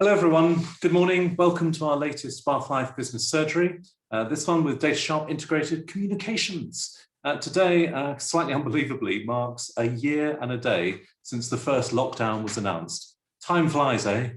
Hello everyone, good morning. Welcome to our latest Bath Life Business Surgery. This one with Datasharp Integrated Communications. Today, slightly unbelievably, marks a year and a day since the first lockdown was announced. Time flies, eh?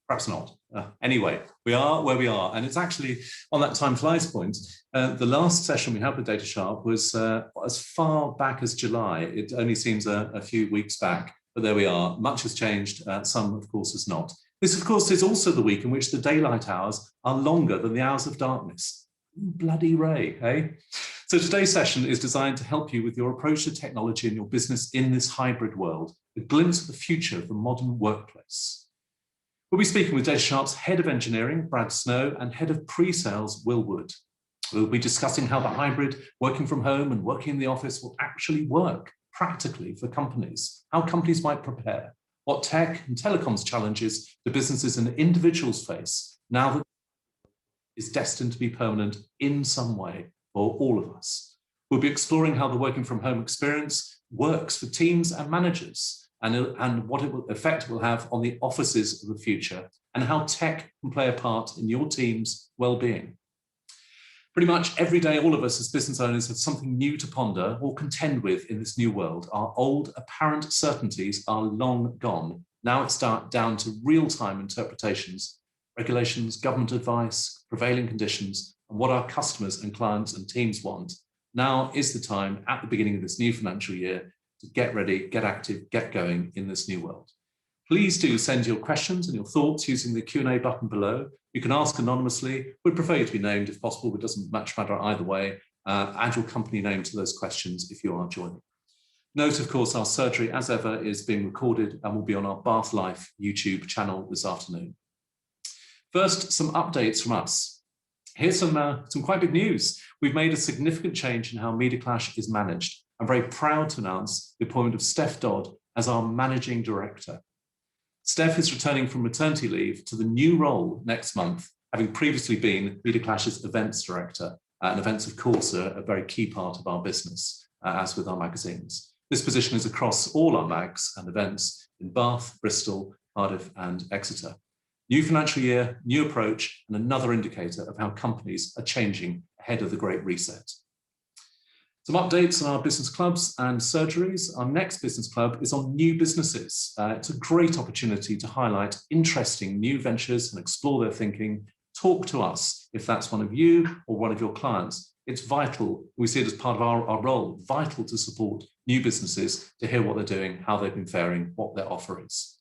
Perhaps not. Anyway, we are where we are, and it's actually on that time flies point. The last session we had with Datasharp was as far back as July. It only seems a few weeks back, but there we are. Much has changed, some of course has not. This, of course, is also the week in which the daylight hours are longer than the hours of darkness. Bloody Ray, eh? So today's session is designed to help you with your approach to technology and your business in this hybrid world, a glimpse of the future of the modern workplace. We'll be speaking with Datasharp's Head of Engineering, Brad Snow, and Head of Pre-Sales, Will Wood. We'll be discussing how the hybrid working from home and working in the office will actually work practically for companies, how companies might prepare, what tech and telecoms challenges the businesses and individuals face now that is destined to be permanent in some way for all of us. We'll be exploring how the working from home experience works for teams and managers and what effect it will have on the offices of the future and how tech can play a part in your team's well-being. Pretty much every day, all of us as business owners have something new to ponder or contend with in this new world. Our old apparent certainties are long gone. Now it's down to real-time interpretations, regulations, government advice, prevailing conditions, and what our customers and clients and teams want. Now is the time at the beginning of this new financial year to get ready, get active, get going in this new world. Please do send your questions and your thoughts using the Q&A button below. You can ask anonymously. We'd prefer you to be named if possible, but it doesn't much matter either way. Add your company name to those questions if you are joining. Note, of course, our surgery, as ever, is being recorded and will be on our Bath Life YouTube channel this afternoon. First, some updates from us. Here's some quite big news. We've made a significant change in how Media Clash is managed. I'm very proud to announce the appointment of Steph Dodd as our Managing Director. Steph is returning from maternity leave to the new role next month, having previously been Media Clash's Events Director. And events, of course, are a very key part of our business, as with our magazines. This position is across all our mags and events in Bath, Bristol, Cardiff and Exeter. New financial year, new approach, and another indicator of how companies are changing ahead of the Great Reset. Some updates on our business clubs and surgeries. Our next business club is on new businesses. It's a great opportunity to highlight interesting new ventures and explore their thinking. Talk to us if that's one of you or one of your clients. It's vital. We see it as part of our role, vital to support new businesses to hear what they're doing, how they've been faring, what their offer is.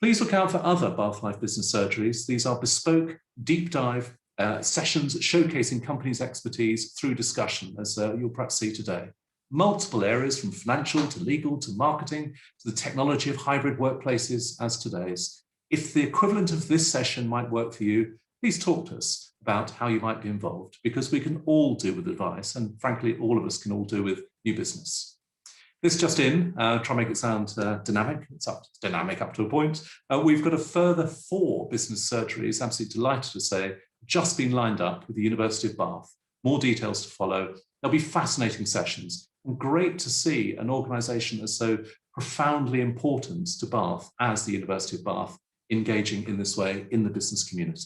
Please look out for other Bath Life business surgeries. These are bespoke, deep dive sessions showcasing companies' expertise through discussion, as you'll perhaps see today. Multiple areas from financial to legal to marketing to the technology of hybrid workplaces as today's. If the equivalent of this session might work for you, please talk to us about how you might be involved, because we can all do with advice, and frankly, all of us can all do with new business. This just in, try and make it sound dynamic. It's dynamic up to a point. We've got a further 4 business surgeries, absolutely delighted to say, just been lined up with the University of Bath. More details to follow. There'll be fascinating sessions and great to see an organisation that's so profoundly important to Bath as the University of Bath engaging in this way in the business community.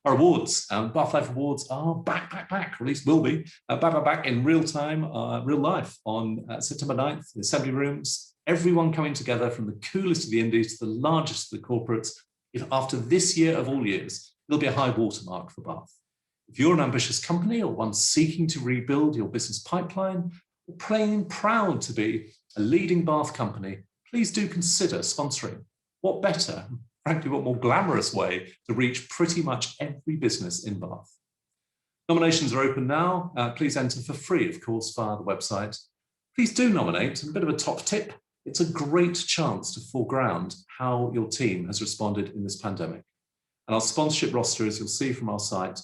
Our awards, Bath Life Awards are back, or at least will be, back in real time, real life on September 9th, the Assembly Rooms. Everyone coming together from the coolest of the indies to the largest of the corporates. If after this year of all years, there'll be a high watermark for Bath. If you're an ambitious company or one seeking to rebuild your business pipeline, or playing proud to be a leading Bath company, please do consider sponsoring. What better, frankly, what more glamorous way to reach pretty much every business in Bath? Nominations are open now. Please enter for free, of course, via the website. Please do nominate, and a bit of a top tip, it's a great chance to foreground how your team has responded in this pandemic. And our sponsorship roster, as you'll see from our site,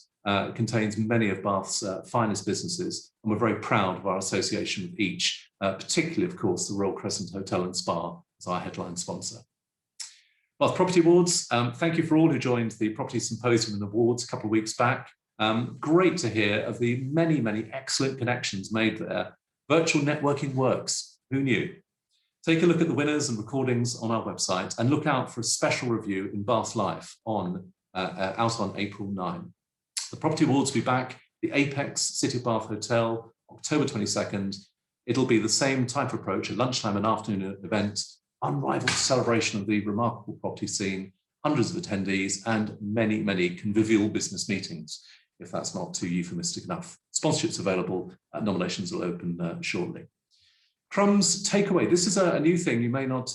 contains many of Bath's finest businesses, and we're very proud of our association with each, particularly, of course, the Royal Crescent Hotel and Spa as our headline sponsor. Bath Property Awards, thank you for all who joined the Property Symposium and Awards a couple of weeks back. Great to hear of the many, many excellent connections made there. Virtual networking works, who knew? Take a look at the winners and recordings on our website and look out for a special review in Bath Life out on April 9. The Property Awards will be back, the Apex City of Bath Hotel, October 22nd. It'll be the same type of approach, a lunchtime and afternoon event, unrivaled celebration of the remarkable property scene, hundreds of attendees, and many, many convivial business meetings, if that's not too euphemistic enough. Sponsorships available, nominations will open shortly. Crumbs takeaway. This is a new thing you may not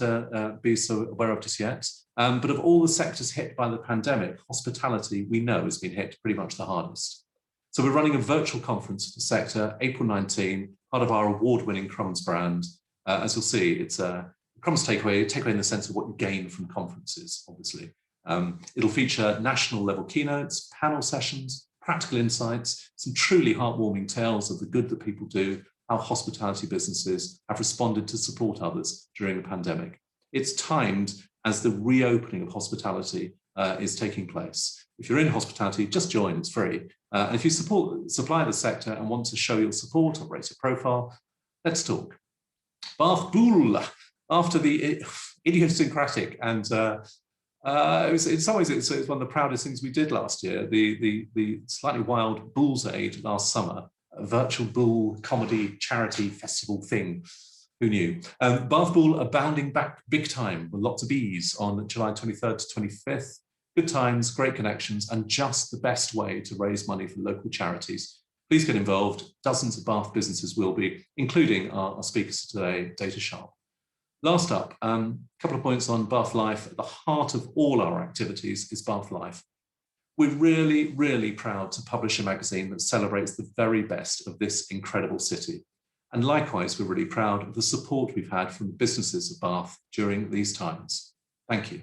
be so aware of just yet, but of all the sectors hit by the pandemic, hospitality, we know, has been hit pretty much the hardest. So we're running a virtual conference for the sector, April 19, part of our award-winning Crumbs brand. As you'll see, it's a Crumbs takeaway in the sense of what you gain from conferences, obviously. It'll feature national level keynotes, panel sessions, practical insights, some truly heartwarming tales of the good that people do, how hospitality businesses have responded to support others during the pandemic. It's timed as the reopening of hospitality is taking place. If you're in hospitality, just join, it's free. And if you supply the sector and want to show your support or raise your profile, let's talk. Bath Bull, after the idiosyncratic and in some ways it's one of the proudest things we did last year, the slightly wild Bull's Aid last summer, a virtual bull comedy charity festival thing. Who knew? Bath Bull are bounding back big time with lots of bees on July 23rd to 25th. Good times, great connections, and just the best way to raise money for local charities. Please get involved. Dozens of Bath businesses will be, including our speakers today, Datasharp. Last up, a couple of points on Bath Life. At the heart of all our activities is Bath Life. We're really, really proud to publish a magazine that celebrates the very best of this incredible city. And likewise, we're really proud of the support we've had from the businesses of Bath during these times. Thank you.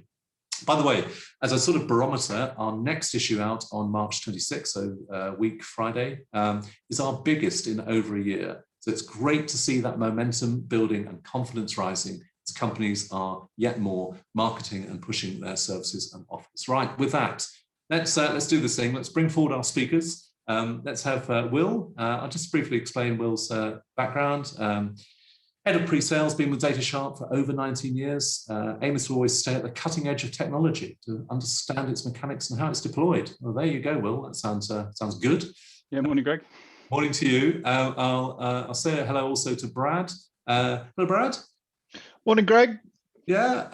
By the way, as a sort of barometer, our next issue out on March 26th, so week Friday, is our biggest in over a year. So it's great to see that momentum building and confidence rising as companies are yet more marketing and pushing their services and offers. Right, with that, let's do this thing. Let's bring forward our speakers. Let's have Will. I'll just briefly explain Will's background. Head of pre-sales, been with Datasharp for over 19 years. Aim is to always stay at the cutting edge of technology, to understand its mechanics and how it's deployed. Well, there you go, Will. That sounds good. Yeah, morning, Greg. Morning to you. I'll say hello also to Brad. Hello, Brad. Morning, Greg. Yeah,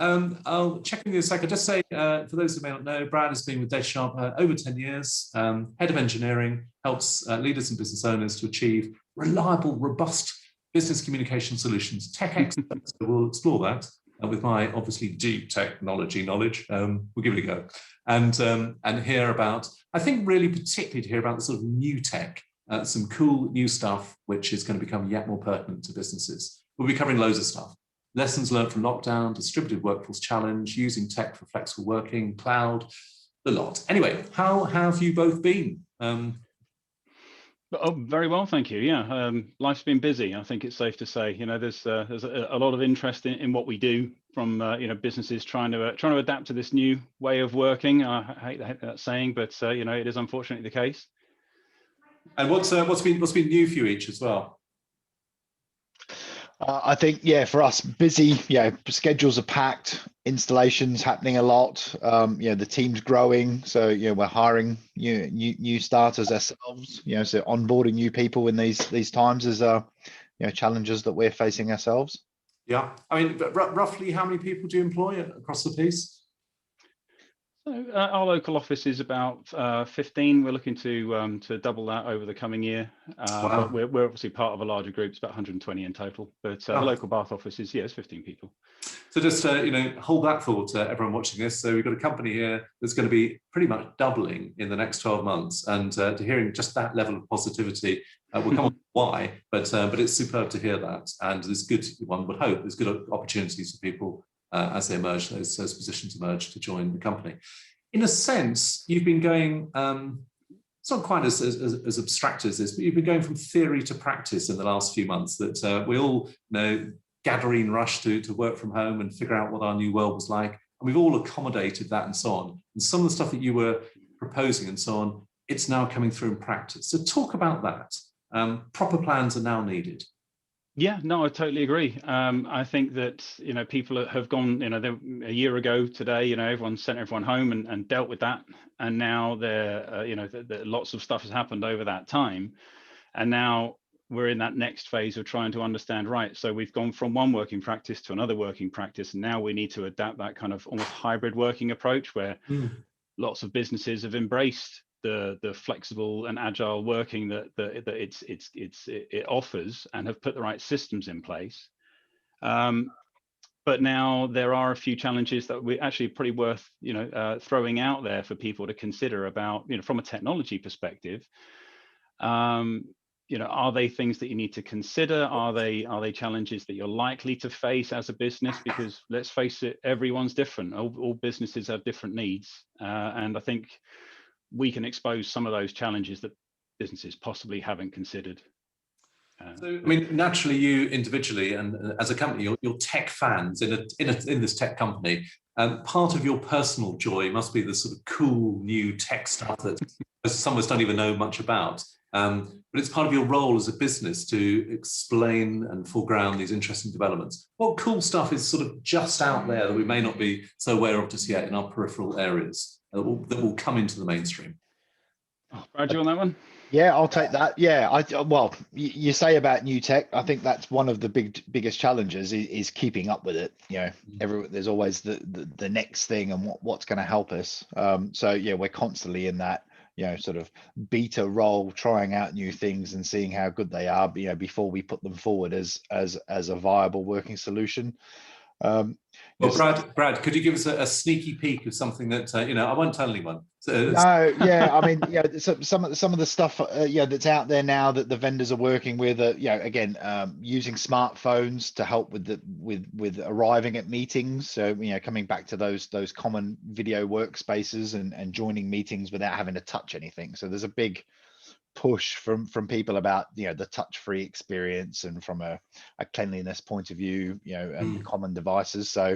I'll check in a second. Just say, for those who may not know, Brad has been with Datasharp over 10 years, head of engineering, helps leaders and business owners to achieve reliable, robust business communication solutions, tech experts. So we'll explore that with my obviously deep technology knowledge. We'll give it a go and hear about, I think really particularly to hear about the sort of new tech, some cool new stuff, which is going to become yet more pertinent to businesses. We'll be covering loads of stuff. Lessons learned from lockdown, distributed workforce challenge, using tech for flexible working, cloud, the lot. Anyway, how have you both been? Oh, very well, thank you. Yeah, life's been busy. I think it's safe to say. You know, there's a lot of interest in what we do from businesses trying to adapt to this new way of working. I hate that saying, but it is unfortunately the case. And what's been new for you each as well? I think, yeah, for us, busy. Yeah, schedules are packed. Installations happening a lot. The team's growing, so we're hiring new starters ourselves. So onboarding new people in these times is challenges that we're facing ourselves. Yeah, I mean, roughly how many people do you employ across the piece? So our local office is about 15. We're looking to double that over the coming year. Wow. But we're obviously part of a larger group. It's about 120 in total. But the local Bath office is, it's 15 people. So just hold that thought, everyone watching this. So we've got a company here that's going to be pretty much doubling in the next 12 months. And to hearing just that level of positivity, we'll come on to why, but it's superb to hear that. And there's good, one would hope, there's good opportunities for people as they emerge, those positions emerge to join the company. In a sense, you've been going, it's not quite as abstract as this, but you've been going from theory to practice in the last few months, that we all gathering rush to work from home and figure out what our new world was like. And we've all accommodated that and so on. And some of the stuff that you were proposing and so on, it's now coming through in practice. So talk about that. Proper plans are now needed. Yeah, no, I totally agree. I think that, people have gone, a year ago today, everyone sent everyone home and dealt with that. And now lots of stuff has happened over that time. And now we're in that next phase of trying to understand, right, so we've gone from one working practice to another working practice. And now we need to adapt that kind of almost hybrid working approach where lots of businesses have embraced the flexible and agile working that it offers and have put the right systems in place. But now there are a few challenges that we actually pretty worth throwing out there for people to consider about, from a technology perspective. Are they things that you need to consider? Are they challenges that you're likely to face as a business? Because let's face it, everyone's different. All businesses have different needs, and I think we can expose some of those challenges that businesses possibly haven't considered. So, I mean, naturally, you individually and as a company, you're tech fans in this tech company. Part of your personal joy must be the sort of cool new tech stuff that some of us don't even know much about. But it's part of your role as a business to explain and foreground these interesting developments. What cool stuff is sort of just out there that we may not be so aware of just yet in our peripheral areas that will come into the mainstream? Oh, Brad, you on that one? Yeah, I'll take that. Yeah, well, you say about NewTech, I think that's one of the biggest challenges is keeping up with it. There's always the next thing and what's going to help us. So yeah, we're constantly in that sort of beta role, trying out new things and seeing how good they are, before we put them forward as a viable working solution. Well, Brad, could you give us a sneaky peek of something that I won't tell anyone? No, yeah, I mean, some of the stuff, that's out there now that the vendors are working with, again, using smartphones to help with arriving at meetings. So, coming back to those common video workspaces and joining meetings without having to touch anything. So there's a big push from people about the touch-free experience and from a cleanliness point of view, and common devices. So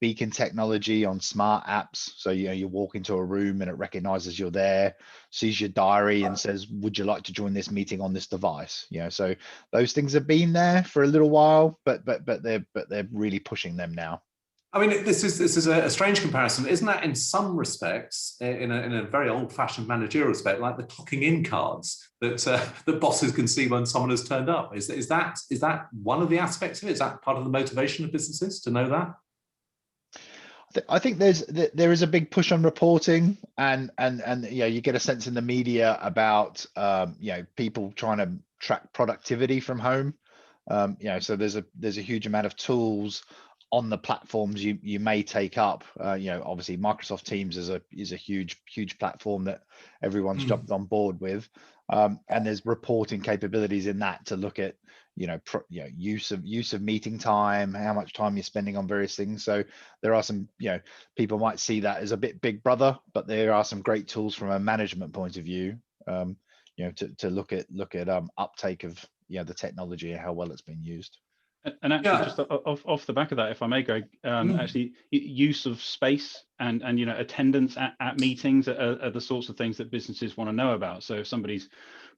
beacon technology on smart apps, so you walk into a room and it recognizes you're there, sees your diary and says, would you like to join this meeting on this device? So those things have been there for a little while, but they're really pushing them now. I mean, this is a strange comparison. Isn't that in some respects, in a very old-fashioned managerial respect, like the clocking in cards that bosses can see when someone has turned up? Is that one of the aspects of it? Is that part of the motivation of businesses to know that? I think there is a big push on reporting, and you get a sense in the media about people trying to track productivity from home. So there's a huge amount of tools on the platforms you may take up. Obviously Microsoft Teams is a huge platform that everyone's jumped on board with, and there's reporting capabilities in that to look at use of meeting time, how much time you're spending on various things. So there are some people might see that as a bit Big Brother, but there are some great tools from a management point of view, to look at uptake of the technology and how well it's been used. And actually, just off the back of that, if I may, Greg, actually, use of space and attendance at meetings are the sorts of things that businesses want to know about. So if somebody's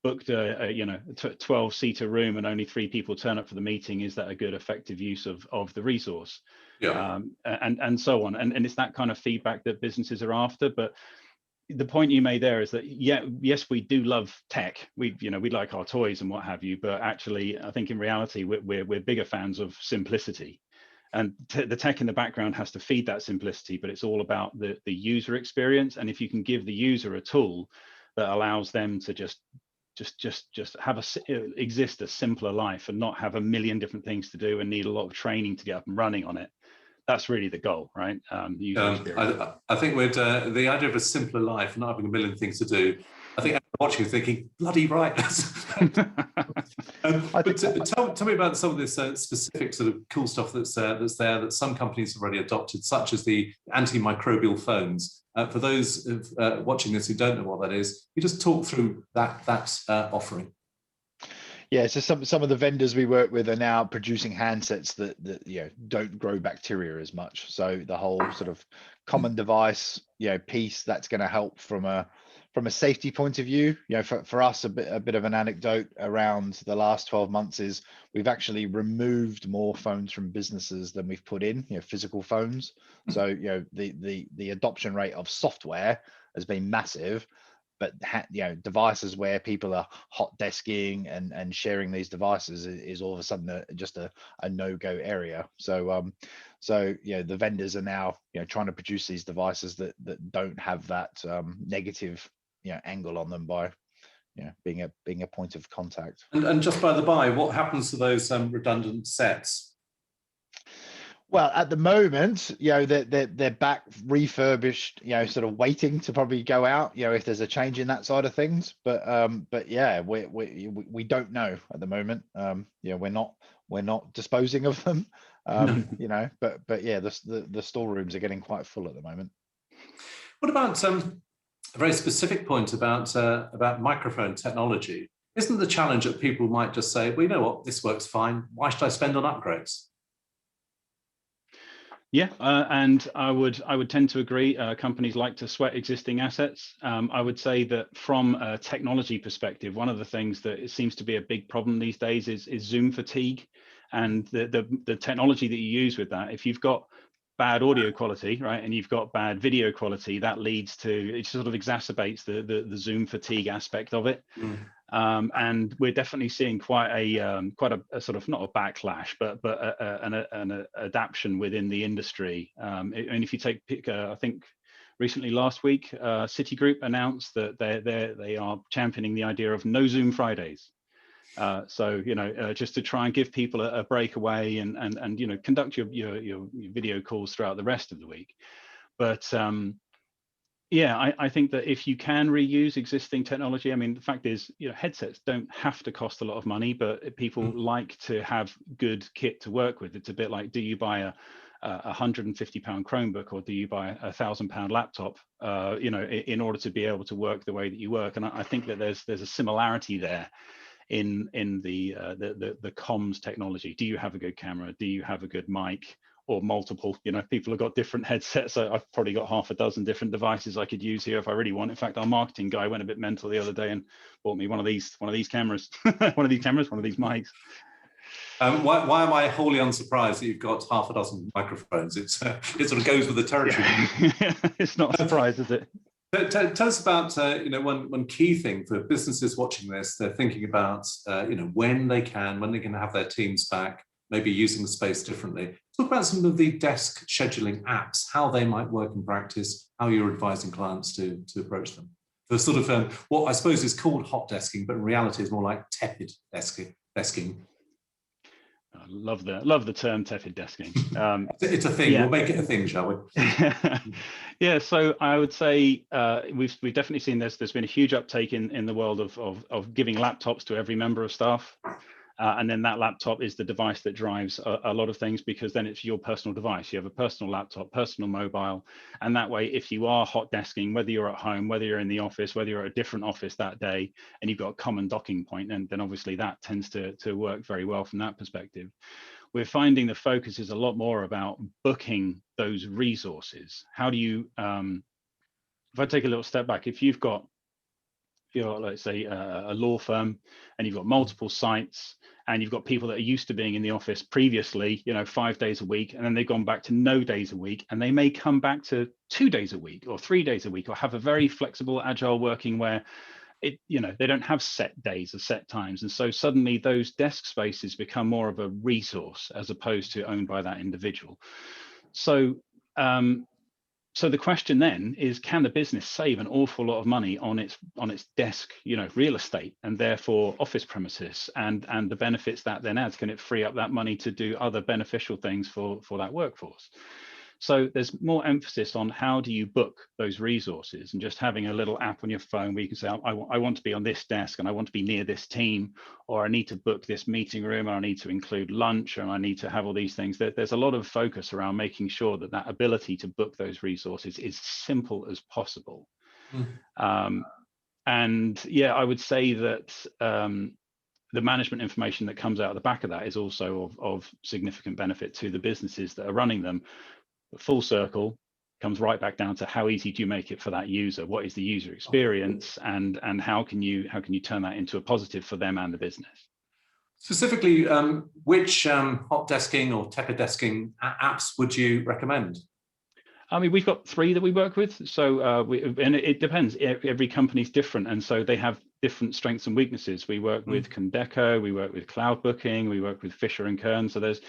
booked a 12-seater room and only 3 people turn up for the meeting, is that a good, effective use of the resource? Yeah. And so on. And it's that kind of feedback that businesses are after. But the point you made there is that yes, we do love tech. We like our toys and what have you, but actually, I think in reality we're bigger fans of simplicity, and the tech in the background has to feed that simplicity. But it's all about the user experience, and if you can give the user a tool that allows them to just have exist a simpler life and not have a million different things to do and need a lot of training to get up and running on it. That's really the goal, right? I think the idea of a simpler life, not having a million things to do, I think watching thinking, bloody right. But tell me about some of this specific sort of cool stuff that's there that some companies have already adopted, such as the antimicrobial phones. For those watching this who don't know what that is, you just talk through that offering. Yeah, so some of the vendors we work with are now producing handsets that don't grow bacteria as much. So the whole sort of common device piece that's going to help from a safety point of view. For us, a bit of an anecdote around the last 12 months is we've actually removed more phones from businesses than we've put in, physical phones. So the adoption rate of software has been massive, but devices where people are hot desking and sharing these devices is all of a sudden just a no-go area. So the vendors are now trying to produce these devices that don't have that negative angle on them by being a point of contact. And just by the by, what happens to those redundant sets? Well, at the moment, they're back refurbished, sort of waiting to probably go out, if there's a change in that side of things. But yeah, we don't know at the moment. We're not disposing of them, but yeah, the storerooms are getting quite full at the moment. What about a very specific point about microphone technology? Isn't the challenge that people might just say, well, you know what, this works fine. Why should I spend on upgrades? Yeah, and I would tend to agree. Companies like to sweat existing assets. I would say that from a technology perspective, one of the things that it seems to be a big problem these days is Zoom fatigue, and the technology that you use with that. If you've got bad audio quality, right, and you've got bad video quality, that leads to, it sort of exacerbates the Zoom fatigue aspect of it. And we're definitely seeing quite a sort of, not a backlash, but an adaptation within the industry. And if you take, I think recently last week, Citigroup announced that they are championing the idea of no Zoom Fridays. So just to try and give people a breakaway and conduct your video calls throughout the rest of the week. But yeah, I think that if you can reuse existing technology, I mean, the fact is, headsets don't have to cost a lot of money, but people like to have good kit to work with. It's a bit like, do you buy a £150 Chromebook or do you buy a £1,000 laptop? In order to be able to work the way that you work. And I think that there's a similarity there in the comms technology. Do you have a good camera? Do you have a good mic? Or multiple, people have got different headsets. So I've probably got half a dozen different devices I could use here if I really want. In fact, our marketing guy went a bit mental the other day and bought me one of these cameras, one of these mics. Why am I wholly unsurprised that you've got half a dozen microphones? It sort of goes with the territory. It's not a surprise, is it? Tell us about one key thing for businesses watching this. They're thinking about when they can have their teams back, maybe using the space differently. Talk about some of the desk scheduling apps, how they might work in practice, how you're advising clients to approach them. The sort of what I suppose is called hot desking, but in reality is more like tepid desking. I love the term tepid desking. It's a thing. Yeah. We'll make it a thing, shall we? Yeah. So I would say we've definitely seen there's been a huge uptake in the world of giving laptops to every member of staff. And then that laptop is the device that drives a lot of things, because then it's your personal device. You have a personal laptop, personal mobile. And that way, if you are hot desking, whether you're at home, whether you're in the office, whether you're at a different office that day, and you've got a common docking point, then obviously that tends to work very well from that perspective. We're finding the focus is a lot more about booking those resources. How do you, if I take a little step back, if you're, let's say, a law firm and you've got multiple sites and you've got people that are used to being in the office previously, 5 days a week, and then they've gone back to no days a week, and they may come back to 2 days a week or 3 days a week, or have a very flexible, agile working where they don't have set days or set times. And so suddenly those desk spaces become more of a resource as opposed to owned by that individual. So, so the question then is, can the business save an awful lot of money on its desk, real estate, and therefore office premises, and the benefits that then adds? Can it free up that money to do other beneficial things for that workforce? So there's more emphasis on how do you book those resources, and just having a little app on your phone where you can say, I want to be on this desk and I want to be near this team, or I need to book this meeting room, or I need to include lunch, or I need to have all these things. There's a lot of focus around making sure that ability to book those resources is simple as possible. And yeah, I would say that the management information that comes out of the back of that is also of significant benefit to the businesses that are running them. But full circle comes right back down to how easy do you make it for that user? What is the user experience, and how can you turn that into a positive for them and the business? Specifically, which hot desking or tepid desking apps would you recommend? I mean, we've got 3 that we work with. So, and it depends. Every company's different, and so they have different strengths and weaknesses. We work with Condeco, we work with Cloud Booking, we work with Fisher and Kern. So there's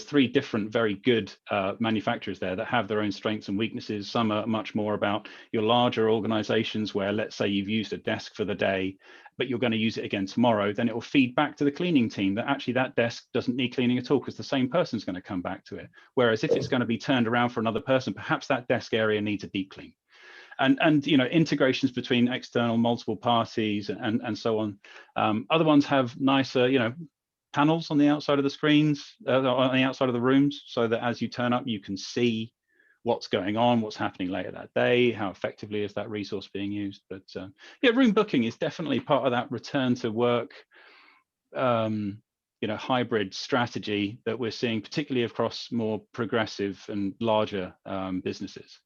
3 different very good manufacturers there that have their own strengths and weaknesses. Some are much more about your larger organizations where, let's say, you've used a desk for the day, but you're going to use it again tomorrow. Then it will feed back to the cleaning team that actually that desk doesn't need cleaning at all because the same person's going to come back to it. Whereas if it's going to be turned around for another person, perhaps that desk area needs a deep clean. And integrations between external multiple parties and so on. Other ones have nicer panels on the outside of the screens, on the outside of the rooms, so that as you turn up you can see what's going on, what's happening later that day, how effectively is that resource being used. But room booking is definitely part of that return to work hybrid strategy that we're seeing, particularly across more progressive and larger businesses.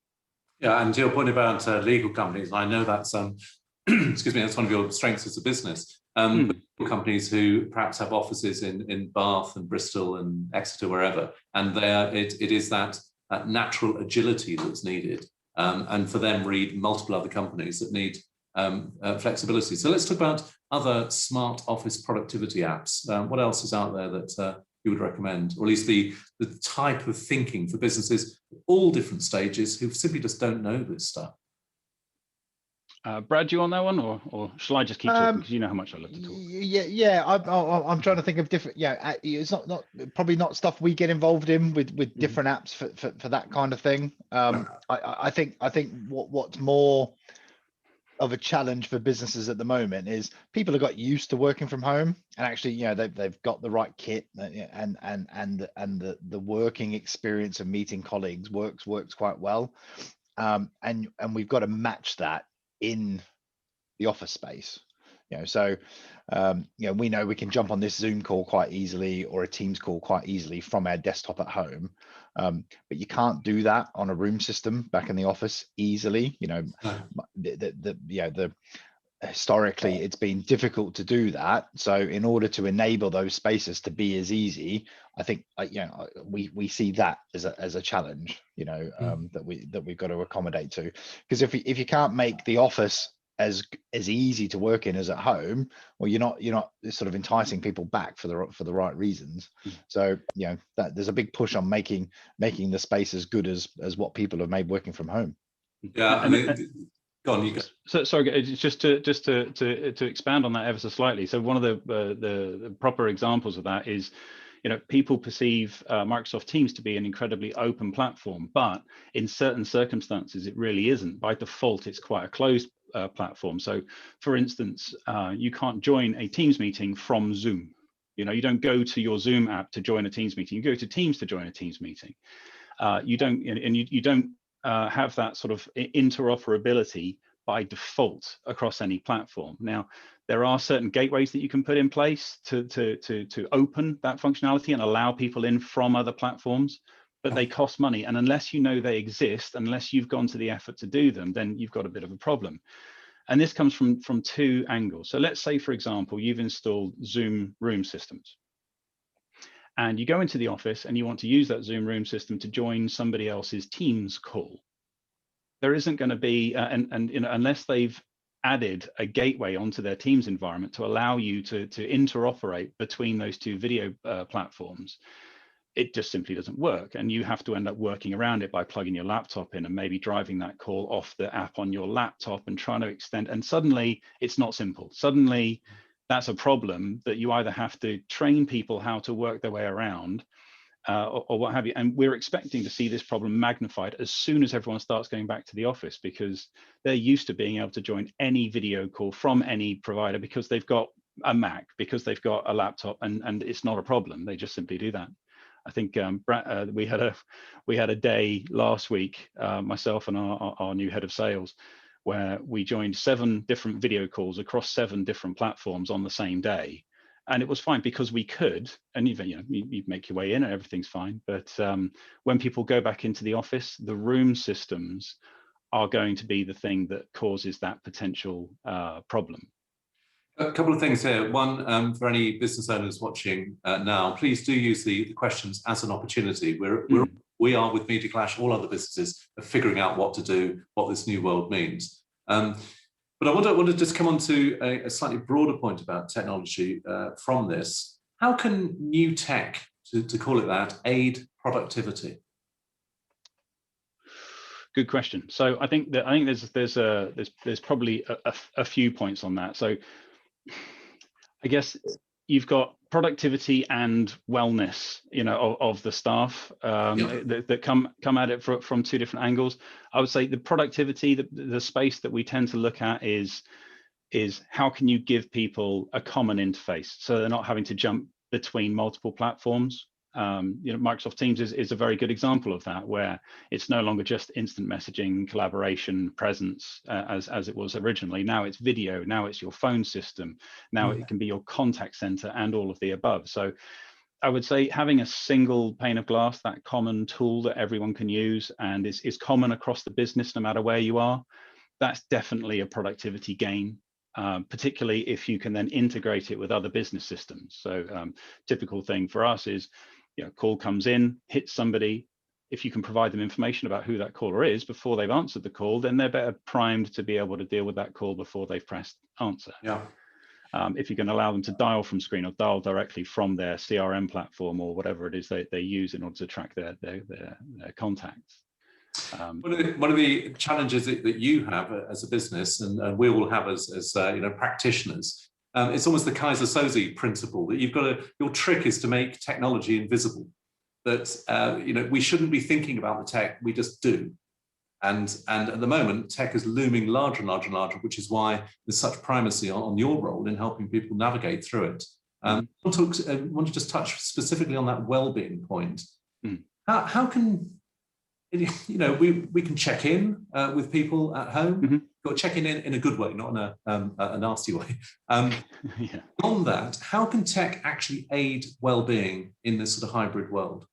Yeah, and to your point about legal companies, I know that's excuse me, that's one of your strengths as a business. Companies who perhaps have offices in Bath and Bristol and Exeter, wherever, and it is that natural agility that's needed, and for them read multiple other companies that need flexibility. So let's talk about other smart office productivity apps. What else is out there that you would recommend, or at least the type of thinking for businesses at all different stages who simply just don't know this stuff? Brad, do you want that one, or shall I just keep talking, because you know how much I love to talk? Yeah. I'm trying to think of different. It's not probably not stuff we get involved in with different apps for that kind of thing. I think what's more of a challenge for businesses at the moment is people have got used to working from home, and actually they've got the right kit, and the working experience of meeting colleagues works quite well, and we've got to match that in the office space. So we know we can jump on this Zoom call quite easily, or a Teams call quite easily from our desktop at home, but you can't do that on a room system back in the office easily. Historically it's been difficult to do that. So in order to enable those spaces to be as easy, I think we see that as a challenge, that we've got to accommodate to, because if you can't make the office as easy to work in as at home, well, you're not sort of enticing people back for the right reasons. So that there's a big push on making the space as good as what people have made working from home. Yeah, I mean, go on, you go. So sorry, just to expand on that ever so slightly. So one of the proper examples of that is, people perceive Microsoft Teams to be an incredibly open platform, but in certain circumstances it really isn't. By default, it's quite a closed platform. So for instance, you can't join a Teams meeting from Zoom. You don't go to your Zoom app to join a Teams meeting. You go to Teams to join a Teams meeting. You don't have that sort of interoperability by default across any platform. Now, there are certain gateways that you can put in place to open that functionality and allow people in from other platforms, but they cost money. And unless you know they exist, unless you've gone to the effort to do them, then you've got a bit of a problem. And this comes from 2 angles. So let's say, for example, you've installed Zoom room systems, and you go into the office and you want to use that Zoom room system to join somebody else's Teams call. There isn't going to be, unless they've added a gateway onto their Teams environment to allow you to interoperate between those 2 video platforms, it just simply doesn't work. And you have to end up working around it by plugging your laptop in and maybe driving that call off the app on your laptop and trying to extend. And suddenly it's not simple. Suddenly that's a problem that you either have to train people how to work their way around, or what have you. And we're expecting to see this problem magnified as soon as everyone starts going back to the office, because they're used to being able to join any video call from any provider because they've got a Mac, because they've got a laptop, and it's not a problem. They just simply do that. I think we had a day last week, myself and our new head of sales, where we joined 7 different video calls across 7 different platforms on the same day. And it was fine because we could, and even, you make your way in and everything's fine. But when people go back into the office, the room systems are going to be the thing that causes that potential problem. A couple of things here. One, for any business owners watching now, please do use the questions as an opportunity. We are with Media Clash, all other businesses, are figuring out what to do, what this new world means. But I want to just come on to a slightly broader point about technology from this. How can new tech, to call it that, aid productivity? Good question. So I think there's probably a few points on that. So I guess you've got productivity and wellness, of the staff that come at it from two different angles. I would say the productivity, the space that we tend to look at is how can you give people a common interface so they're not having to jump between multiple platforms. Microsoft Teams is a very good example of that, where it's no longer just instant messaging, collaboration, presence, as it was originally. Now it's video, now it's your phone system, now it can be your contact center and all of the above. So I would say having a single pane of glass, that common tool that everyone can use and is common across the business, no matter where you are, that's definitely a productivity gain. Particularly if you can then integrate it with other business systems. So typical thing for us is, call comes in, hits somebody. If you can provide them information about who that caller is before they've answered the call, then they're better primed to be able to deal with that call before they've pressed answer. Yeah. If you can allow them to dial from screen or dial directly from their CRM platform or whatever it is they use in order to track their contacts. One of the challenges that you have as a business, and we all have as practitioners, it's almost the Kaiser Soze principle that your trick is to make technology invisible. That we shouldn't be thinking about the tech, we just do. And at the moment, tech is looming larger and larger and larger, which is why there's such primacy on your role in helping people navigate through it. I want to just touch specifically on that well-being point. How can we can check in with people at home, but check in a good way, not in a nasty way. On that, how can tech actually aid well-being in this sort of hybrid world?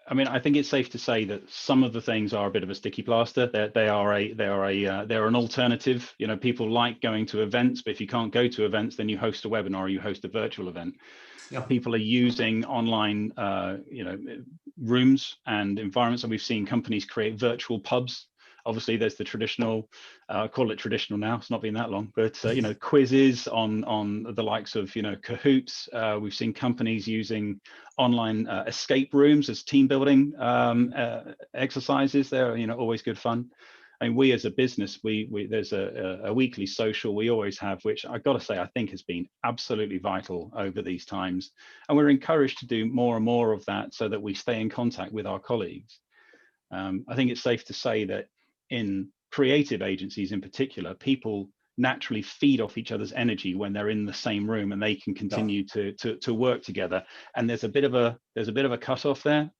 I mean, I think it's safe to say that some of the things are a bit of a sticky plaster. They're an alternative. People like going to events, but if you can't go to events, then you host a webinar or you host a virtual event. Yeah. People are using online, rooms and environments, and we've seen companies create virtual pubs. Obviously, there's the traditional, call it traditional now, it's not been that long, but quizzes on the likes of Kahoots. We've seen companies using online escape rooms as team building exercises. They're always good fun. And we as a business, there's a weekly social we always have, which I got to say I think has been absolutely vital over these times, and we're encouraged to do more and more of that so that we stay in contact with our colleagues. I think it's safe to say that in creative agencies in particular, people naturally feed off each other's energy when they're in the same room and they can continue to work together. And there's a bit of a cutoff there.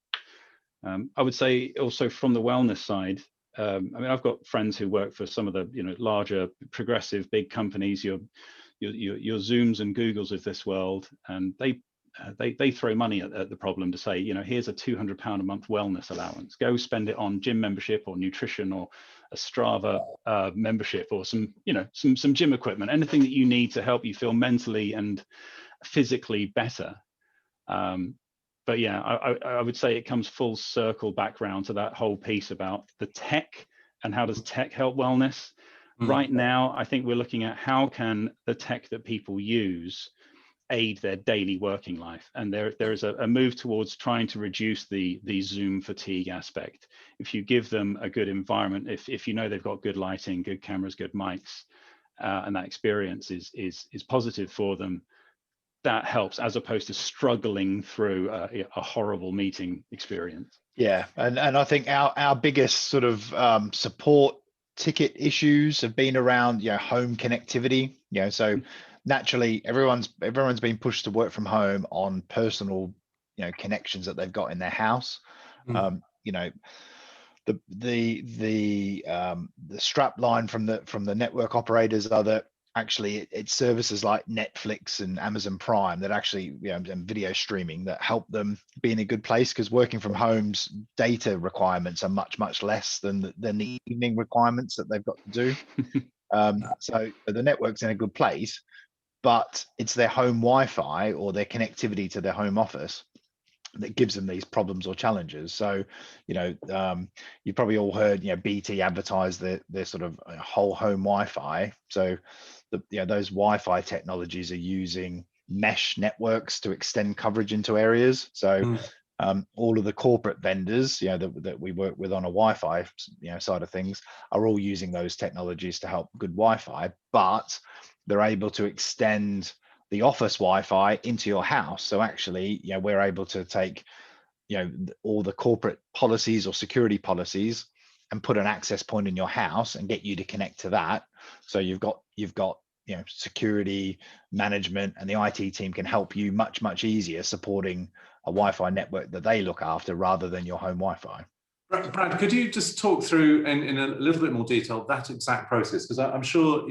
I would say also from the wellness side, I mean, I've got friends who work for some of the larger progressive big companies, your Zooms and Googles of this world, and they throw money at the problem to say, here's a £200 a month wellness allowance. Go spend it on gym membership or nutrition or a Strava membership or some gym equipment, anything that you need to help you feel mentally and physically better. But yeah, I would say it comes full circle back round to that whole piece about the tech and how does tech help wellness. Right now, I think we're looking at how can the tech that people use aid their daily working life, and there is a move towards trying to reduce the Zoom fatigue aspect. If you give them a good environment, if they've got good lighting, good cameras, good mics, and that experience is positive for them, that helps, as opposed to struggling through a horrible meeting experience. Yeah, and I think our biggest sort of support ticket issues have been around home connectivity. So naturally everyone's been pushed to work from home on personal connections that they've got in their house. The strap line from the network operators are that actually it's services like Netflix and Amazon Prime that actually, and video streaming that help them be in a good place, because working from home's data requirements are much less than the evening requirements that they've got to do. So the network's in a good place, but it's their home Wi-Fi or their connectivity to their home office that gives them these problems or challenges. So, you've probably all heard, BT advertise their sort of whole home Wi-Fi. So, those Wi-Fi technologies are using mesh networks to extend coverage into areas. So, all of the corporate vendors, that we work with on a Wi-Fi, side of things, are all using those technologies to help good Wi-Fi, but they're able to extend the office Wi-Fi into your house. So actually, we're able to take, all the corporate policies or security policies and put an access point in your house and get you to connect to that. So you've got security management, and the IT team can help you much easier supporting a Wi-Fi network that they look after rather than your home Wi-Fi. Brad, could you just talk through in a little bit more detail that exact process? Because I'm sure,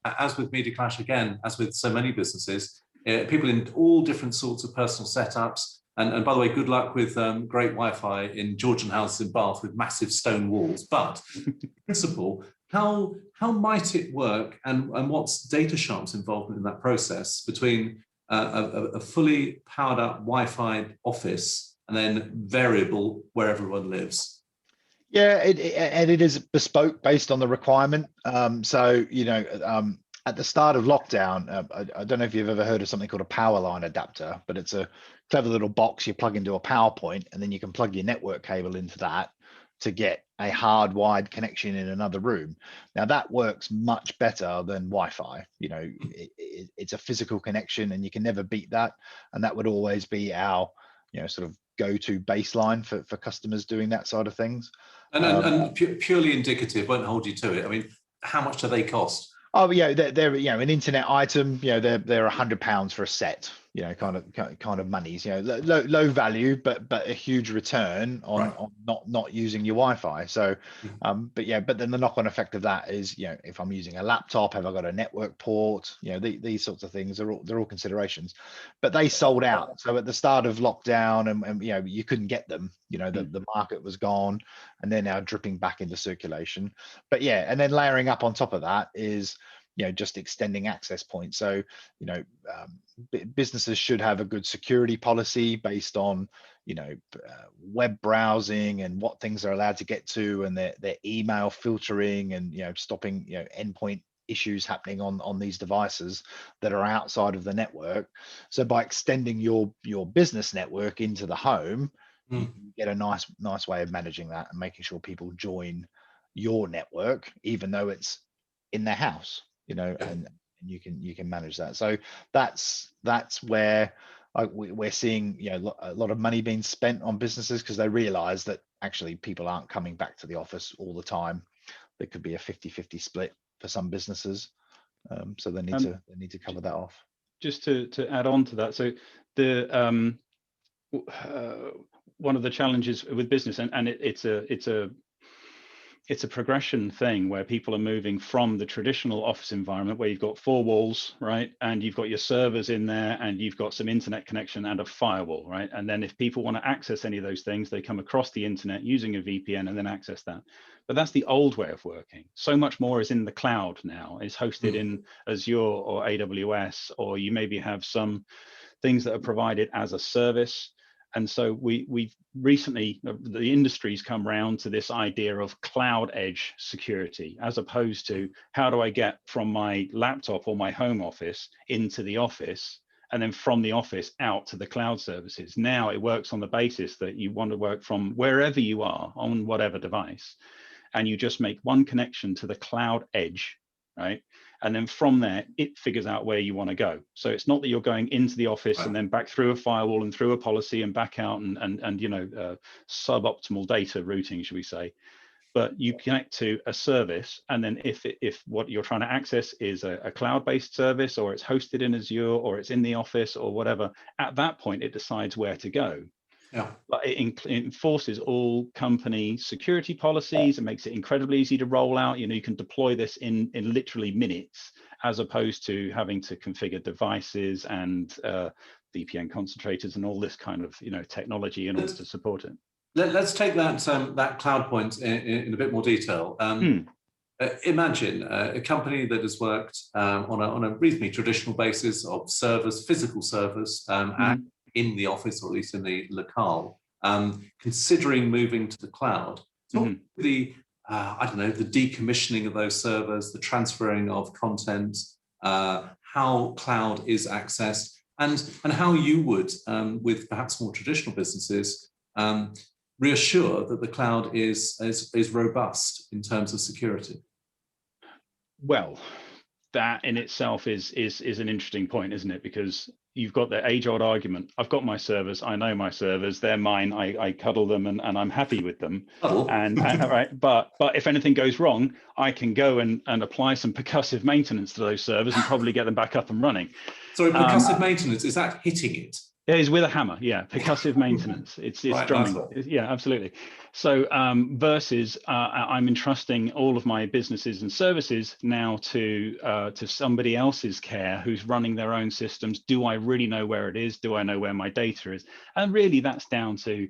as with Media Clash, again, as with so many businesses, people in all different sorts of personal setups. And by the way, good luck with great Wi-Fi in Georgian houses in Bath with massive stone walls. But in principle, how might it work, and what's Datasharp's involvement in that process between a fully powered up Wi-Fi office and then variable where everyone lives? Yeah, it is bespoke based on the requirement. So, at the start of lockdown, I don't know if you've ever heard of something called a power line adapter, but it's a clever little box you plug into a power point, and then you can plug your network cable into that to get a hardwired connection in another room. Now that works much better than Wi-Fi. It's a physical connection, and you can never beat that. And that would always be our, sort of go-to baseline for customers doing that sort of things. And purely indicative, won't hold you to it. I mean, how much do they cost? Oh, yeah, they're an internet item. They're £100 for a set. Kind of monies. Low value, but a huge return on not using your Wi-Fi. So, but then the knock-on effect of that is, if I'm using a laptop, have I got a network port? These sorts of things they're all considerations. But they sold out. So at the start of lockdown, and you couldn't get them. The market was gone, and they're now dripping back into circulation. But and then layering up on top of that is, just extending access points. So, businesses should have a good security policy based on, web browsing and what things are allowed to get to, and their email filtering, and, stopping, endpoint issues happening on these devices that are outside of the network. So by extending your business network into the home, you get a nice way of managing that and making sure people join your network, even though it's in their house. And you can manage that. So that's where we're seeing a lot of money being spent on businesses, because they realize that actually people aren't coming back to the office all the time. There could be a 50-50 split for some businesses, so they need to cover that off. Just to add on to that, so the one of the challenges with business, and it's a progression thing where people are moving from the traditional office environment where you've got four walls, right? And you've got your servers in there, and you've got some internet connection and a firewall, right? And then if people want to access any of those things, they come across the internet using a VPN and then access that. But that's the old way of working. So much more is in the cloud now. It's hosted in Azure or AWS, or you maybe have some things that are provided as a service. And so we've recently, the industry's come around to this idea of cloud edge security, as opposed to how do I get from my laptop or my home office into the office, and then from the office out to the cloud services. Now it works on the basis that you want to work from wherever you are on whatever device, and you just make one connection to the cloud edge, right? And then from there, it figures out where you want to go. So it's not that you're going into the office and then back through a firewall and through a policy and back out and suboptimal data routing, should we say. But you connect to a service, and then if what you're trying to access is a cloud-based service, or it's hosted in Azure, or it's in the office or whatever, at that point, it decides where to go. Yeah. But it enforces all company security policies and makes it incredibly easy to roll out. You can deploy this in literally minutes, as opposed to having to configure devices and VPN concentrators and all this kind of technology in order to support it. Let's take that cloud point in a bit more detail. Imagine a company that has worked on a reasonably traditional basis of servers, physical servers, and in the office, or at least in the locale, considering moving to the cloud. So the I don't know, the decommissioning of those servers, the transferring of content, how cloud is accessed, and how you would, with perhaps more traditional businesses, reassure that the cloud is robust in terms of security. Well, that in itself is an interesting point, isn't it? Because you've got the age-old argument. I've got my servers. I know my servers. They're mine. I cuddle them, and I'm happy with them. And right, but if anything goes wrong, I can go and apply some percussive maintenance to those servers and probably get them back up and running. Sorry, percussive maintenance, is that hitting it? It is with a hammer, yeah. Percussive maintenance. It's right, drumming. Yeah, absolutely. So versus I'm entrusting all of my businesses and services now to somebody else's care who's running their own systems. Do I really know where it is? Do I know where my data is? And really, that's down to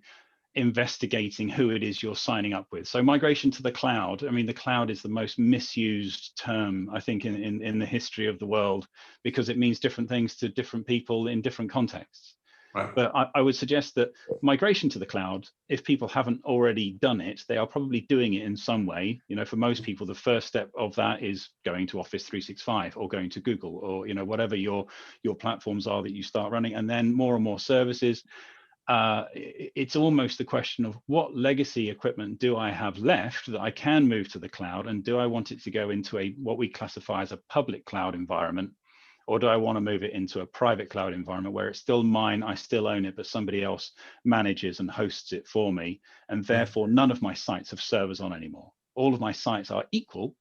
investigating who it is you're signing up with. So migration to the cloud, I mean, the cloud is the most misused term, I think, in the history of the world, because it means different things to different people in different contexts. Right. But I would suggest that migration to the cloud, if people haven't already done it, they are probably doing it in some way. For most people, the first step of that is going to Office 365 or going to Google, or whatever your platforms are that you start running, and then more and more services. It's almost the question of what legacy equipment do I have left that I can move to the cloud, and do I want it to go into what we classify as a public cloud environment, or do I want to move it into a private cloud environment where it's still mine, I still own it, but somebody else manages and hosts it for me, and therefore none of my sites have servers on anymore. All of my sites are equal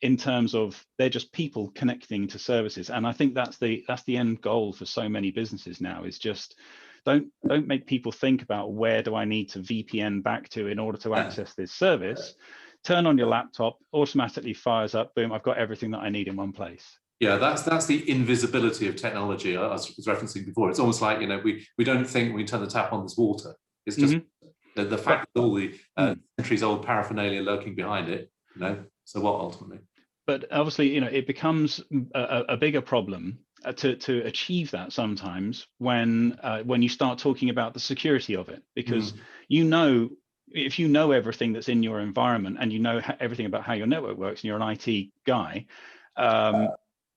in terms of they're just people connecting to services. And I think that's the end goal for so many businesses now, is just don't make people think about where do I need to VPN back to in order to access this service. Turn on your laptop, automatically fires up, boom, I've got everything that I need in one place. Yeah, that's the invisibility of technology I was referencing before. It's almost like, we don't think when we turn the tap on, there's water. It's just the fact that all the centuries-old paraphernalia lurking behind it, so what ultimately? But obviously, it becomes a bigger problem to achieve that sometimes when you start talking about the security of it, because if you know everything that's in your environment and you know everything about how your network works and you're an IT guy,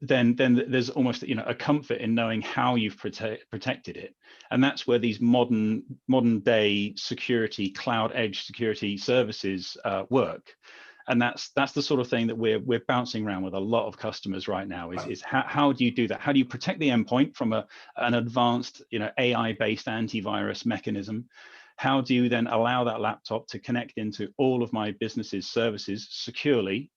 then there's almost a comfort in knowing how you've protected it. And that's where these modern day security, cloud edge security services work. And that's the sort of thing that we're bouncing around with a lot of customers right now, is how do you do that? How do you protect the endpoint from an advanced AI-based antivirus mechanism? How do you then allow that laptop to connect into all of my business's services securely?